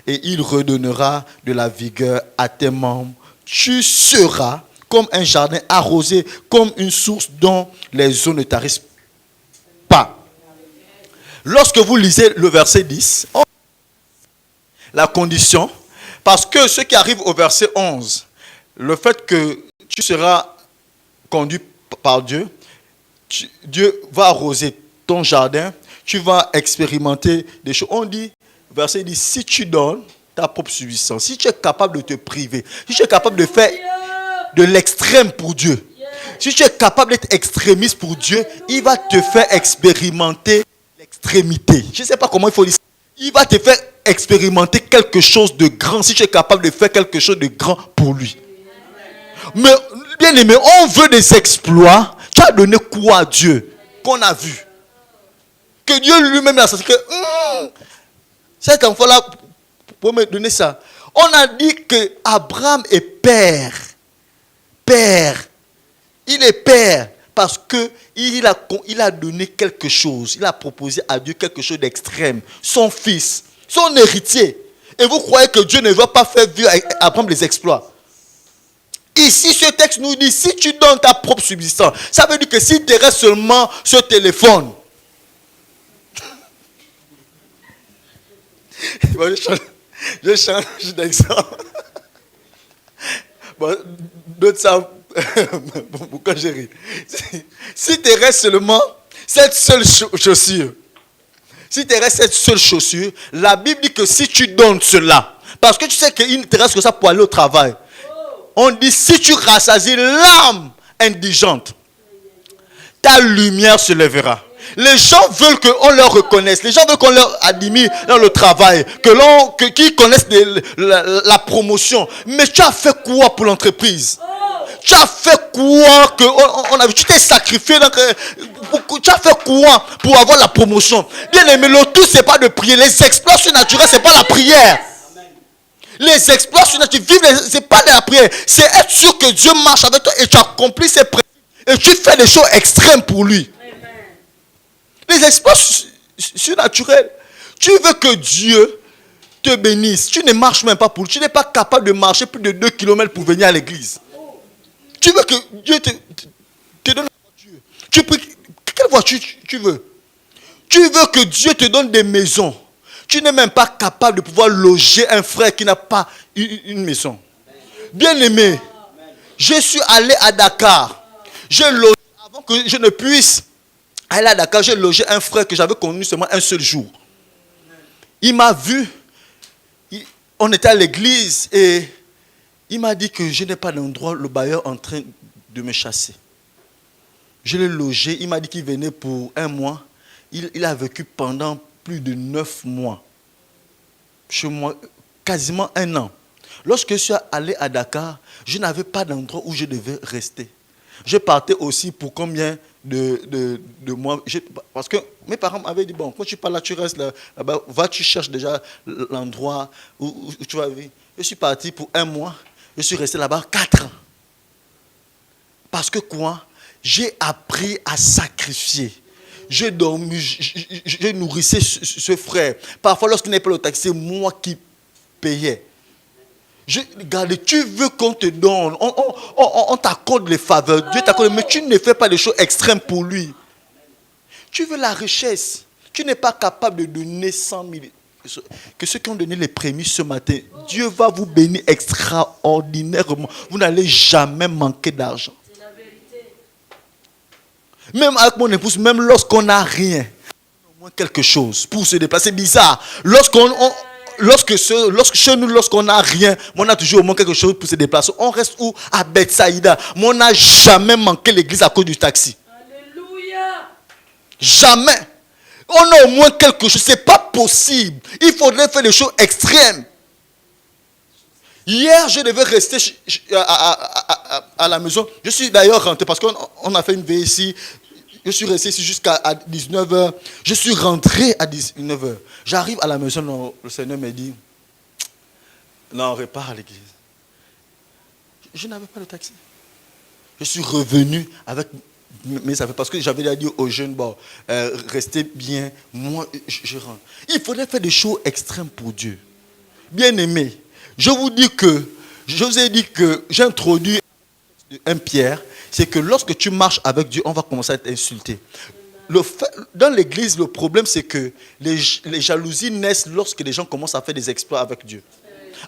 et il redonnera de la vigueur à tes membres. Tu seras comme un jardin arrosé, comme une source dont les eaux ne tarissent pas. Lorsque vous lisez le verset 10, la condition, parce que ce qui arrive au verset 11, le fait que tu seras conduit par Dieu, Dieu va arroser ton jardin, tu vas expérimenter des choses. On dit, verset 10, si tu donnes ta propre subsistance, si tu es capable de te priver, si tu es capable de faire de l'extrême pour Dieu, si tu es capable d'être extrémiste pour Dieu, il va te faire expérimenter l'extrémité. Je ne sais pas comment il faut dire ça. Il va te faire expérimenter quelque chose de grand si tu es capable de faire quelque chose de grand pour lui. Mais bien aimé, on veut des exploits. Tu as donné quoi à Dieu qu'on a vu? Que Dieu lui-même a senti que cet enfant-là pour me donner ça. On a dit que Abraham est père. Père. Il est père parce que il a donné quelque chose. Il a proposé à Dieu quelque chose d'extrême. Son fils, son héritier. Et vous croyez que Dieu ne va pas faire vivre à Abraham les exploits? Ici, ce texte nous dit, si tu donnes ta propre subsistance, ça veut dire que s'il te reste seulement ce téléphone. Je change d'exemple. Bon, d'autres savent pourquoi je ris. Si te reste seulement cette seule chaussure, la Bible dit que si tu donnes cela, parce que tu sais qu'il ne te reste que ça pour aller au travail, on dit si tu rassasies l'âme indigente, ta lumière se lèvera. Les gens veulent qu'on leur reconnaisse. Les gens veulent qu'on leur admire dans le travail. Qu'ils connaissent la promotion. Mais tu as fait quoi pour l'entreprise? Tu as fait quoi tu t'es sacrifié. Tu as fait quoi pour avoir la promotion? Bien aimé, le tout, c'est pas de prier. Les exploits surnaturels, c'est pas la prière. Les exploits surnaturels, c'est pas de la prière. C'est être sûr que Dieu marche avec toi et tu accomplis ses principes. Et tu fais des choses extrêmes pour lui. Les exploits surnaturels. Tu veux que Dieu te bénisse. Tu ne marches même pas pour lui. Tu n'es pas capable de marcher plus de 2 km pour venir à l'église. Tu veux que Dieu te donne une voiture. Tu pries, quelle voiture tu veux? Tu veux que Dieu te donne des maisons. Tu n'es même pas capable de pouvoir loger un frère qui n'a pas une maison. Bien aimé, je suis allé à Dakar. J'ai logé, avant que je ne puisse aller à Dakar, j'ai logé un frère que j'avais connu seulement un seul jour. Il m'a vu, on était à l'église et il m'a dit que je n'ai pas d'endroit, le bailleur en train de me chasser. Je l'ai logé, il m'a dit qu'il venait pour 1 mois. Il a vécu pendant plus de 9 mois. Chez moi, quasiment 1 an. Lorsque je suis allé à Dakar, je n'avais pas d'endroit où je devais rester. Je partais aussi pour combien de mois. Parce que mes parents m'avaient dit, bon, quand tu pars là, tu restes là-bas, va, tu cherches déjà l'endroit où tu vas vivre. Je suis parti pour 1 mois. Je suis resté là-bas 4 ans. Parce que quoi? J'ai appris à sacrifier. Je nourrissais ce frère. Parfois, lorsqu'il n'est pas le taxi, c'est moi qui payais. Regarde, tu veux qu'on te donne, on t'accorde les faveurs, Dieu t'accorde, mais tu ne fais pas des choses extrêmes pour lui. Tu veux la richesse. Tu n'es pas capable de donner 100 000. Que ceux qui ont donné les prémices ce matin, Dieu va vous bénir extraordinairement. Vous n'allez jamais manquer d'argent. C'est la vérité. Même avec mon épouse, même lorsqu'on n'a rien, on a au moins quelque chose pour se déplacer. C'est bizarre. Chez nous, lorsqu'on n'a rien, on a toujours au moins quelque chose pour se déplacer. On reste où? À Bethsaïda. Mais on n'a jamais manqué l'église à cause du taxi. Alléluia. Jamais. On a au moins quelque chose. Ce n'est pas possible. Il faudrait faire des choses extrêmes. Hier, je devais rester à la maison. Je suis d'ailleurs rentré parce qu'on a fait une veille ici. Je suis resté ici jusqu'à 19h. Je suis rentré à 19h. J'arrive à la maison, le Seigneur me dit, non, on repart à l'église. Je n'avais pas de taxi. Je suis revenu avec mes affaires parce que j'avais dit aux jeunes, bon, restez bien, moi, je rentre. Il faudrait faire des choses extrêmes pour Dieu. Bien aimé, je vous ai dit que j'ai introduit un Pierre, c'est que lorsque tu marches avec Dieu, on va commencer à t'insulter. Dans l'église, le problème, c'est que les jalousies naissent lorsque les gens commencent à faire des exploits avec Dieu.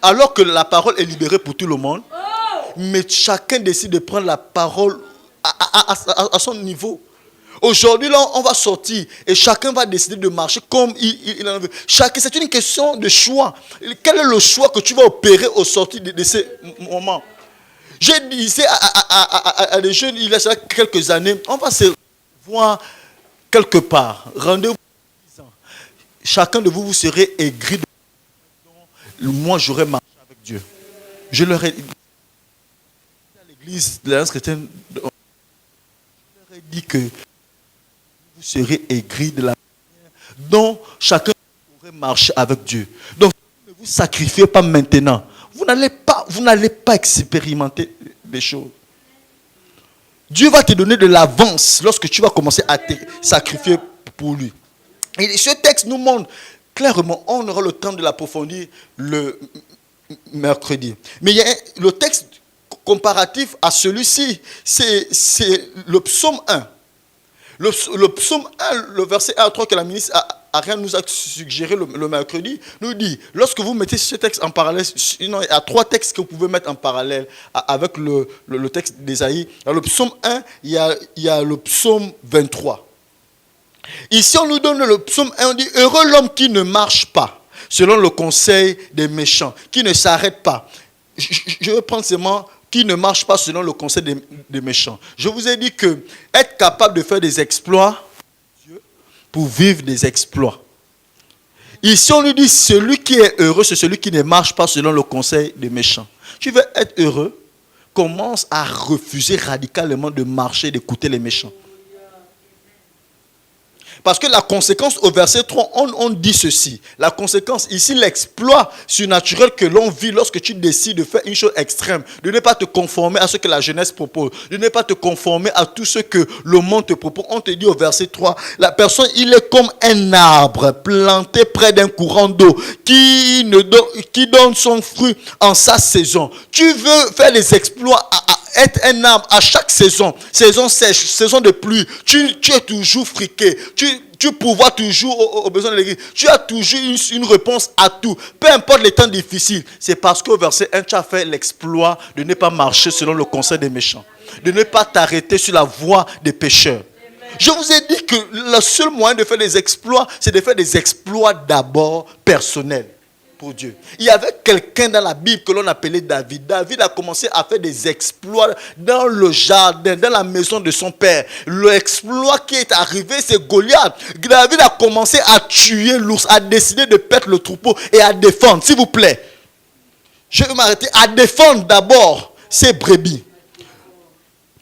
Alors que la parole est libérée pour tout le monde, mais chacun décide de prendre la parole à son niveau. Aujourd'hui, là, on va sortir et chacun va décider de marcher comme il en veut. C'est une question de choix. Quel est le choix que tu vas opérer au sortir de ces moments? Je disais à des jeunes, il y a quelques années, on va se voir quelque part. Rendez-vous. Chacun de vous, vous serez aigri. Moi, j'aurais marché avec Dieu. Je leur ai dit à l'église de l'Alliance chrétienne, je leur ai dit que vous serez aigri de la manière dont chacun pourrait marcher avec Dieu. Donc, ne vous sacrifiez pas maintenant. Vous n'allez pas expérimenter des choses. Dieu va te donner de l'avance lorsque tu vas commencer à te sacrifier pour lui. Et ce texte nous montre clairement, on aura le temps de l'approfondir le mercredi. Mais il y a le texte comparatif à celui-ci, c'est le psaume 1. Le psaume 1, le verset 1 à 3 que la ministre Ariane nous a suggéré le mercredi, nous dit, lorsque vous mettez ce texte en parallèle, sinon il y a 3 textes que vous pouvez mettre en parallèle avec le texte d'Ésaïe. Dans le psaume 1, il y a le psaume 23. Ici, on nous donne le psaume 1, on dit, heureux l'homme qui ne marche pas selon le conseil des méchants, qui ne s'arrête pas. Je vais prendre seulement qui ne marche pas selon le conseil des méchants. Je vous ai dit que être capable de faire des exploits, Dieu, pour vivre des exploits. Ici, on nous dit, celui qui est heureux, c'est celui qui ne marche pas selon le conseil des méchants. Tu veux être heureux, commence à refuser radicalement de marcher, d'écouter les méchants. Parce que la conséquence au verset 3, on dit ceci. La conséquence, ici, l'exploit surnaturel que l'on vit lorsque tu décides de faire une chose extrême, de ne pas te conformer à ce que la jeunesse propose, de ne pas te conformer à tout ce que le monde te propose. On te dit au verset 3, la personne, il est comme un arbre planté près d'un courant d'eau qui donne son fruit en sa saison. Tu veux faire des exploits être un arbre à chaque saison, saison sèche, saison de pluie, tu es toujours friqué, tu pourvois toujours aux besoins de l'église, tu as toujours une réponse à tout, peu importe les temps difficiles. C'est parce qu'au verset 1, tu as fait l'exploit de ne pas marcher selon le conseil des méchants, de ne pas t'arrêter sur la voie des pécheurs. Je vous ai dit que le seul moyen de faire des exploits, c'est de faire des exploits d'abord personnels. Pour Dieu. Il y avait quelqu'un dans la Bible que l'on appelait David. David a commencé à faire des exploits dans le jardin, dans la maison de son père. L'exploit qui est arrivé, c'est Goliath. David a commencé à tuer l'ours, a décidé de perdre le troupeau et à défendre. S'il vous plaît, je vais m'arrêter à défendre d'abord ses brebis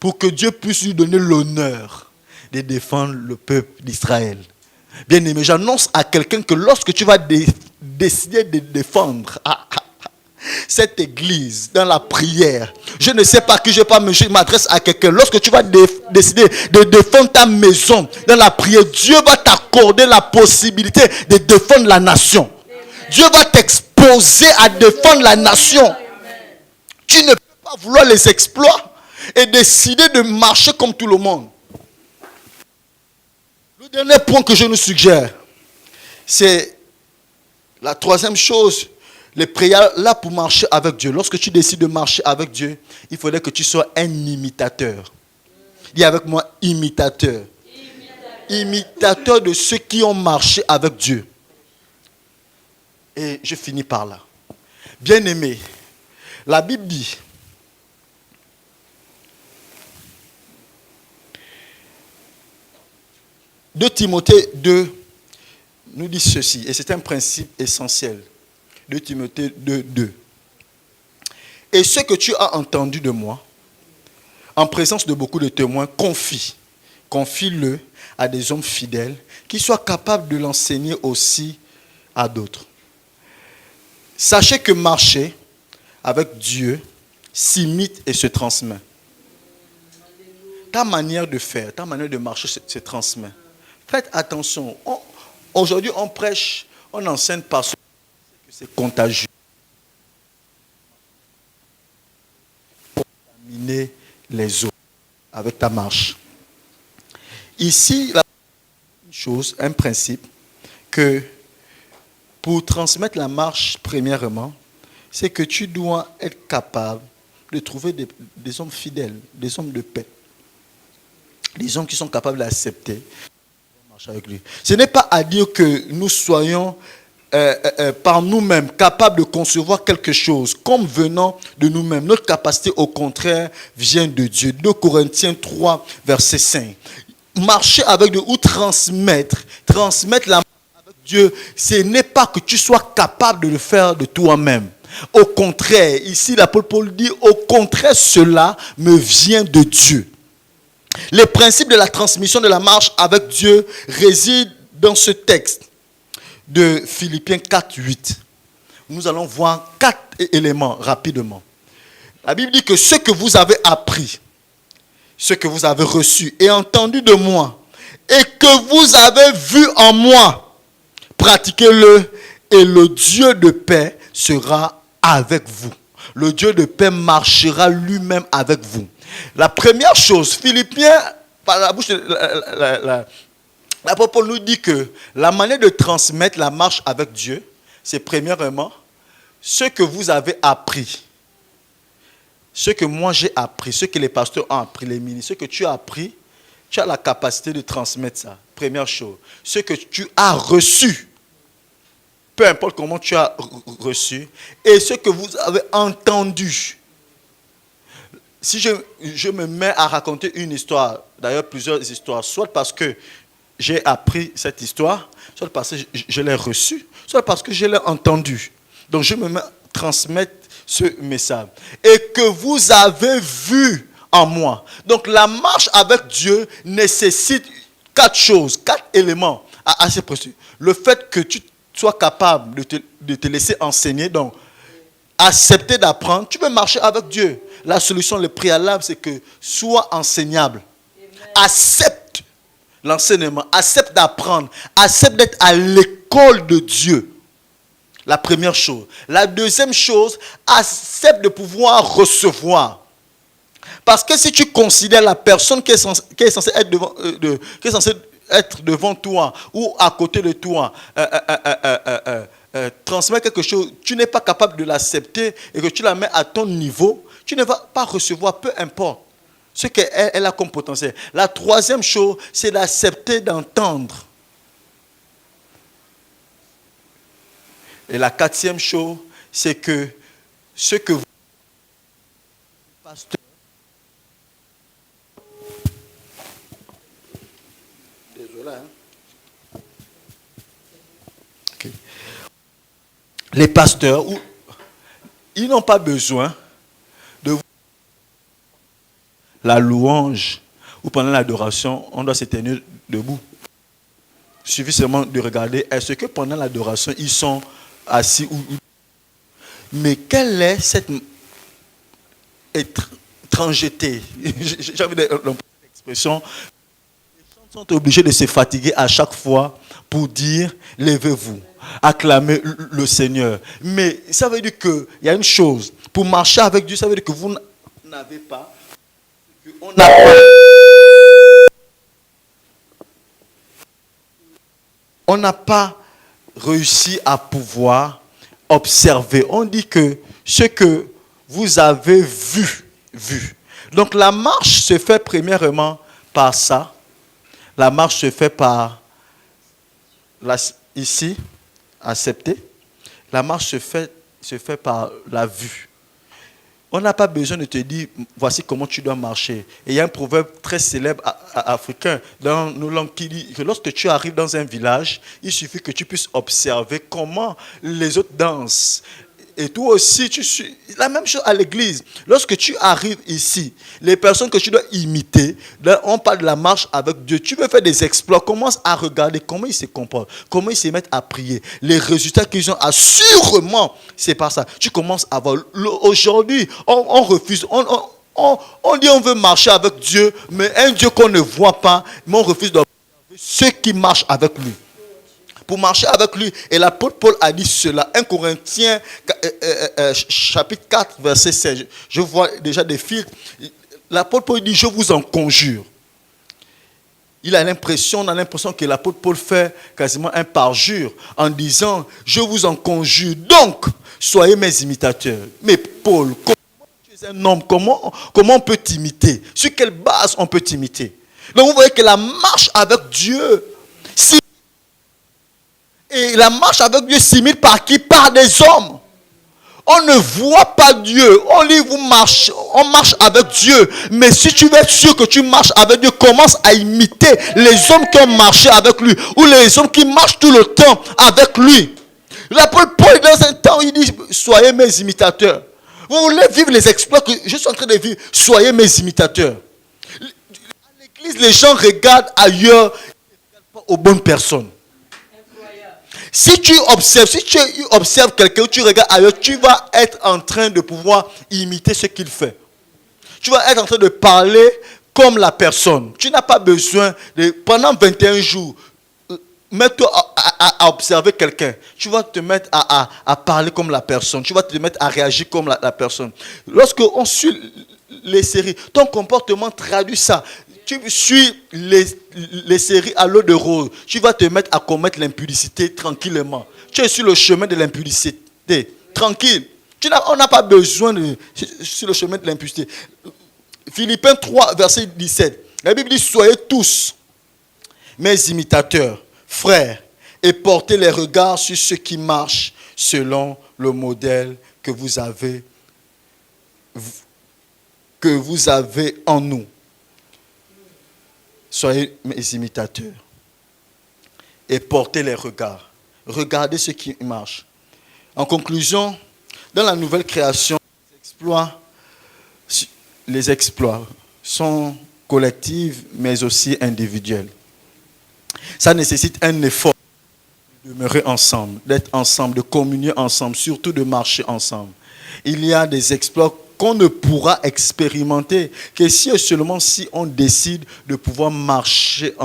pour que Dieu puisse lui donner l'honneur de défendre le peuple d'Israël. Bien aimé, j'annonce à quelqu'un que lorsque tu vas décider de défendre cette église dans la prière, je ne sais pas qui je m'adresse à quelqu'un. Lorsque tu vas décider de défendre ta maison dans la prière, Dieu va t'accorder la possibilité de défendre la nation. Dieu va t'exposer à défendre la nation. Tu ne peux pas vouloir les exploits et décider de marcher comme tout le monde. Le dernier point que je nous suggère, c'est la troisième chose, les prières là pour marcher avec Dieu. Lorsque tu décides de marcher avec Dieu, il faudrait que tu sois un imitateur. Dis avec moi, imitateur. Imitateur de ceux qui ont marché avec Dieu. Et je finis par là. Bien-aimé, la Bible dit, de Timothée 2 nous dit ceci, et c'est un principe essentiel. 2 Timothée 2, 2. Et ce que tu as entendu de moi, en présence de beaucoup de témoins, confie-le à des hommes fidèles qui soient capables de l'enseigner aussi à d'autres. Sachez que marcher avec Dieu s'imite et se transmet. Ta manière de faire, ta manière de marcher se transmet. Faites attention. Aujourd'hui, on prêche, on enseigne parce que c'est contagieux. Contaminer les autres avec ta marche. Ici, une chose, un principe, que pour transmettre la marche, premièrement, c'est que tu dois être capable de trouver des hommes fidèles, des hommes de paix. Des hommes qui sont capables d'accepter. Avec lui. Ce n'est pas à dire que nous soyons par nous-mêmes capables de concevoir quelque chose comme venant de nous-mêmes. Notre capacité, au contraire, vient de Dieu. 2 Corinthiens 3, verset 5. Marcher avec Dieu ou transmettre la marche avec Dieu, ce n'est pas que tu sois capable de le faire de toi-même. Au contraire, ici l'apôtre Paul dit, au contraire, cela me vient de Dieu. Les principes de la transmission de la marche avec Dieu résident dans ce texte de Philippiens 4, 8. Nous allons voir 4 éléments rapidement. La Bible dit que ce que vous avez appris, ce que vous avez reçu et entendu de moi, et que vous avez vu en moi, pratiquez-le et le Dieu de paix sera avec vous. Le Dieu de paix marchera lui-même avec vous. La première chose, Philippiens, par la bouche de l'apôtre Paul nous dit que la manière de transmettre la marche avec Dieu, c'est premièrement ce que vous avez appris. Ce que moi j'ai appris, ce que les pasteurs ont appris, les ministres, ce que tu as appris, tu as la capacité de transmettre ça. Première chose. Ce que tu as reçu, peu importe comment tu as reçu, et ce que vous avez entendu. Si je me mets à raconter une histoire, d'ailleurs plusieurs histoires, soit parce que j'ai appris cette histoire, soit parce que je l'ai reçue, soit parce que je l'ai entendue. Donc je me mets à transmettre ce message. Et que vous avez vu en moi. Donc la marche avec Dieu nécessite 4 choses, 4 éléments assez précieux. Le fait que tu sois capable de te laisser enseigner, donc accepter d'apprendre, tu peux marcher avec Dieu. La solution, le préalable, c'est que sois enseignable. Accepte l'enseignement, accepte d'apprendre, accepte d'être à l'école de Dieu. La première chose. La deuxième chose, accepte de pouvoir recevoir. Parce que si tu considères la personne qui est censée être devant toi ou à côté de toi, transmet quelque chose, tu n'es pas capable de l'accepter et que tu la mets à ton niveau, tu ne vas pas recevoir, peu importe ce qu'elle a comme potentiel. La troisième chose, c'est d'accepter d'entendre. Et la quatrième chose, c'est que ce que vous, pasteur, désolé, hein? Okay. Les pasteurs, ils n'ont pas besoin de la louange ou pendant l'adoration, on doit se tenir debout. Il suffit seulement de regarder, est-ce que pendant l'adoration, ils sont assis ou... Mais quelle est cette étrangeté? J'ai envie l'expression. Les gens sont obligés de se fatiguer à chaque fois pour dire, levez-vous, acclamez le Seigneur. Mais ça veut dire qu'il y a une chose, pour marcher avec Dieu, ça veut dire que vous n'avez pas, on n'a pas... On n'a pas réussi à pouvoir observer. On dit que ce que vous avez vu. Donc la marche se fait premièrement par ça. La marche se fait par, ici, accepter. La marche se fait par la vue. On n'a pas besoin de te dire, voici comment tu dois marcher. Et il y a un proverbe très célèbre africain dans nos langues qui dit que lorsque tu arrives dans un village, il suffit que tu puisses observer comment les autres dansent. Et toi aussi, tu suis la même chose à l'église. Lorsque tu arrives ici, les personnes que tu dois imiter, là, on parle de la marche avec Dieu. Tu veux faire des exploits, commence à regarder comment ils se comportent, comment ils se mettent à prier. Les résultats qu'ils ont, assurément, c'est pas ça. Tu commences à voir. Aujourd'hui, on refuse, on dit on veut marcher avec Dieu, mais un Dieu qu'on ne voit pas, mais on refuse d'observer ceux qui marchent avec lui. Pour marcher avec lui. Et l'apôtre Paul a dit cela. 1 Corinthiens chapitre 4, verset 16. Je vois déjà des fils. L'apôtre Paul dit, je vous en conjure. On a l'impression que l'apôtre Paul fait quasiment un parjure en disant, je vous en conjure. Donc, soyez mes imitateurs. Mais Paul, comment tu es un homme? Comment on peut t'imiter? Sur quelle base on peut t'imiter? Donc vous voyez que la marche avec Dieu, et la marche avec Dieu s'imite par qui? Par des hommes. On ne voit pas Dieu. On marche avec Dieu. Mais si tu veux être sûr que tu marches avec Dieu, commence à imiter les hommes qui ont marché avec lui. Ou les hommes qui marchent tout le temps avec lui. L'apôtre Paul, dans un temps, il dit, soyez mes imitateurs. Vous voulez vivre les exploits que je suis en train de vivre, soyez mes imitateurs. À l'église, les gens regardent ailleurs, ils ne regardent pas aux bonnes personnes. Si tu observes quelqu'un ou tu regardes ailleurs, tu vas être en train de pouvoir imiter ce qu'il fait. Tu vas être en train de parler comme la personne. Tu n'as pas besoin de, pendant 21 jours, mets-toi à observer quelqu'un. Tu vas te mettre à parler comme la personne. Tu vas te mettre à réagir comme la personne. Lorsqu'on suit les séries, ton comportement traduit ça. Tu suis les séries à l'eau de rose. Tu vas te mettre à commettre l'impudicité tranquillement. Tu es sur le chemin de l'impudicité. Tranquille. On n'a pas besoin de sur le chemin de l'impudicité. Philippiens 3, verset 17. La Bible dit, soyez tous mes imitateurs, frères, et portez les regards sur ceux qui marchent selon le modèle que vous avez en nous. Soyez mes imitateurs. et porter les regards. Regardez ce qui marche. En conclusion, dans la nouvelle création, les exploits sont collectifs mais aussi individuels. Ça nécessite un effort de demeurer ensemble, d'être ensemble, de communier ensemble, surtout de marcher ensemble. Il y a des exploits qu'on ne pourra expérimenter que si et seulement si on décide de pouvoir marcher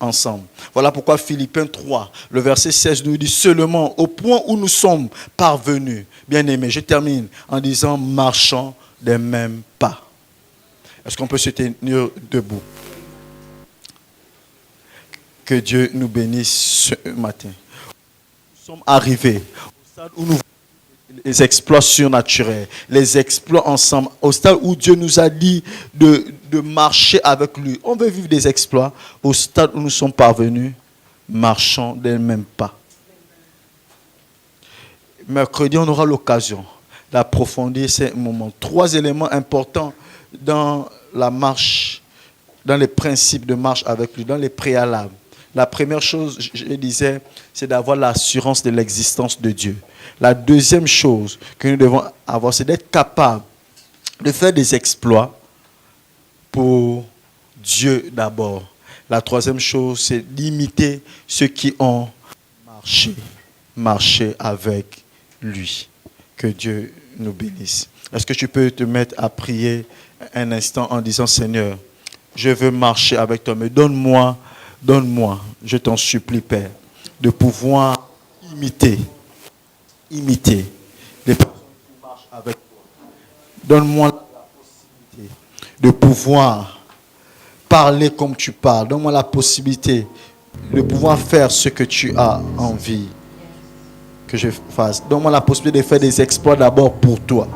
ensemble. Voilà pourquoi Philippiens 3, le verset 16 nous dit seulement au point où nous sommes parvenus. Bien aimés, je termine en disant marchons des mêmes pas. Est-ce qu'on peut se tenir debout? Que Dieu nous bénisse ce matin. Nous sommes arrivés au stade où nous voyons les exploits surnaturels, les exploits ensemble, au stade où Dieu nous a dit de marcher avec lui. On veut vivre des exploits. Au stade où nous sommes parvenus, marchons des mêmes pas. Mercredi, on aura l'occasion d'approfondir ces moments. 3 éléments importants dans la marche, dans les principes de marche avec lui, dans les préalables. La première chose, je disais, c'est d'avoir l'assurance de l'existence de Dieu. La deuxième chose que nous devons avoir, c'est d'être capable de faire des exploits pour Dieu d'abord. La troisième chose, c'est d'imiter ceux qui ont marché avec lui. Que Dieu nous bénisse. Est-ce que tu peux te mettre à prier un instant en disant, Seigneur, je veux marcher avec toi, mais donne-moi, je t'en supplie, Père, de pouvoir imiter les personnes qui marchent avec toi. Donne-moi la possibilité de pouvoir parler comme tu parles. Donne-moi la possibilité de pouvoir faire ce que tu as envie que je fasse. Donne-moi la possibilité de faire des exploits d'abord pour toi.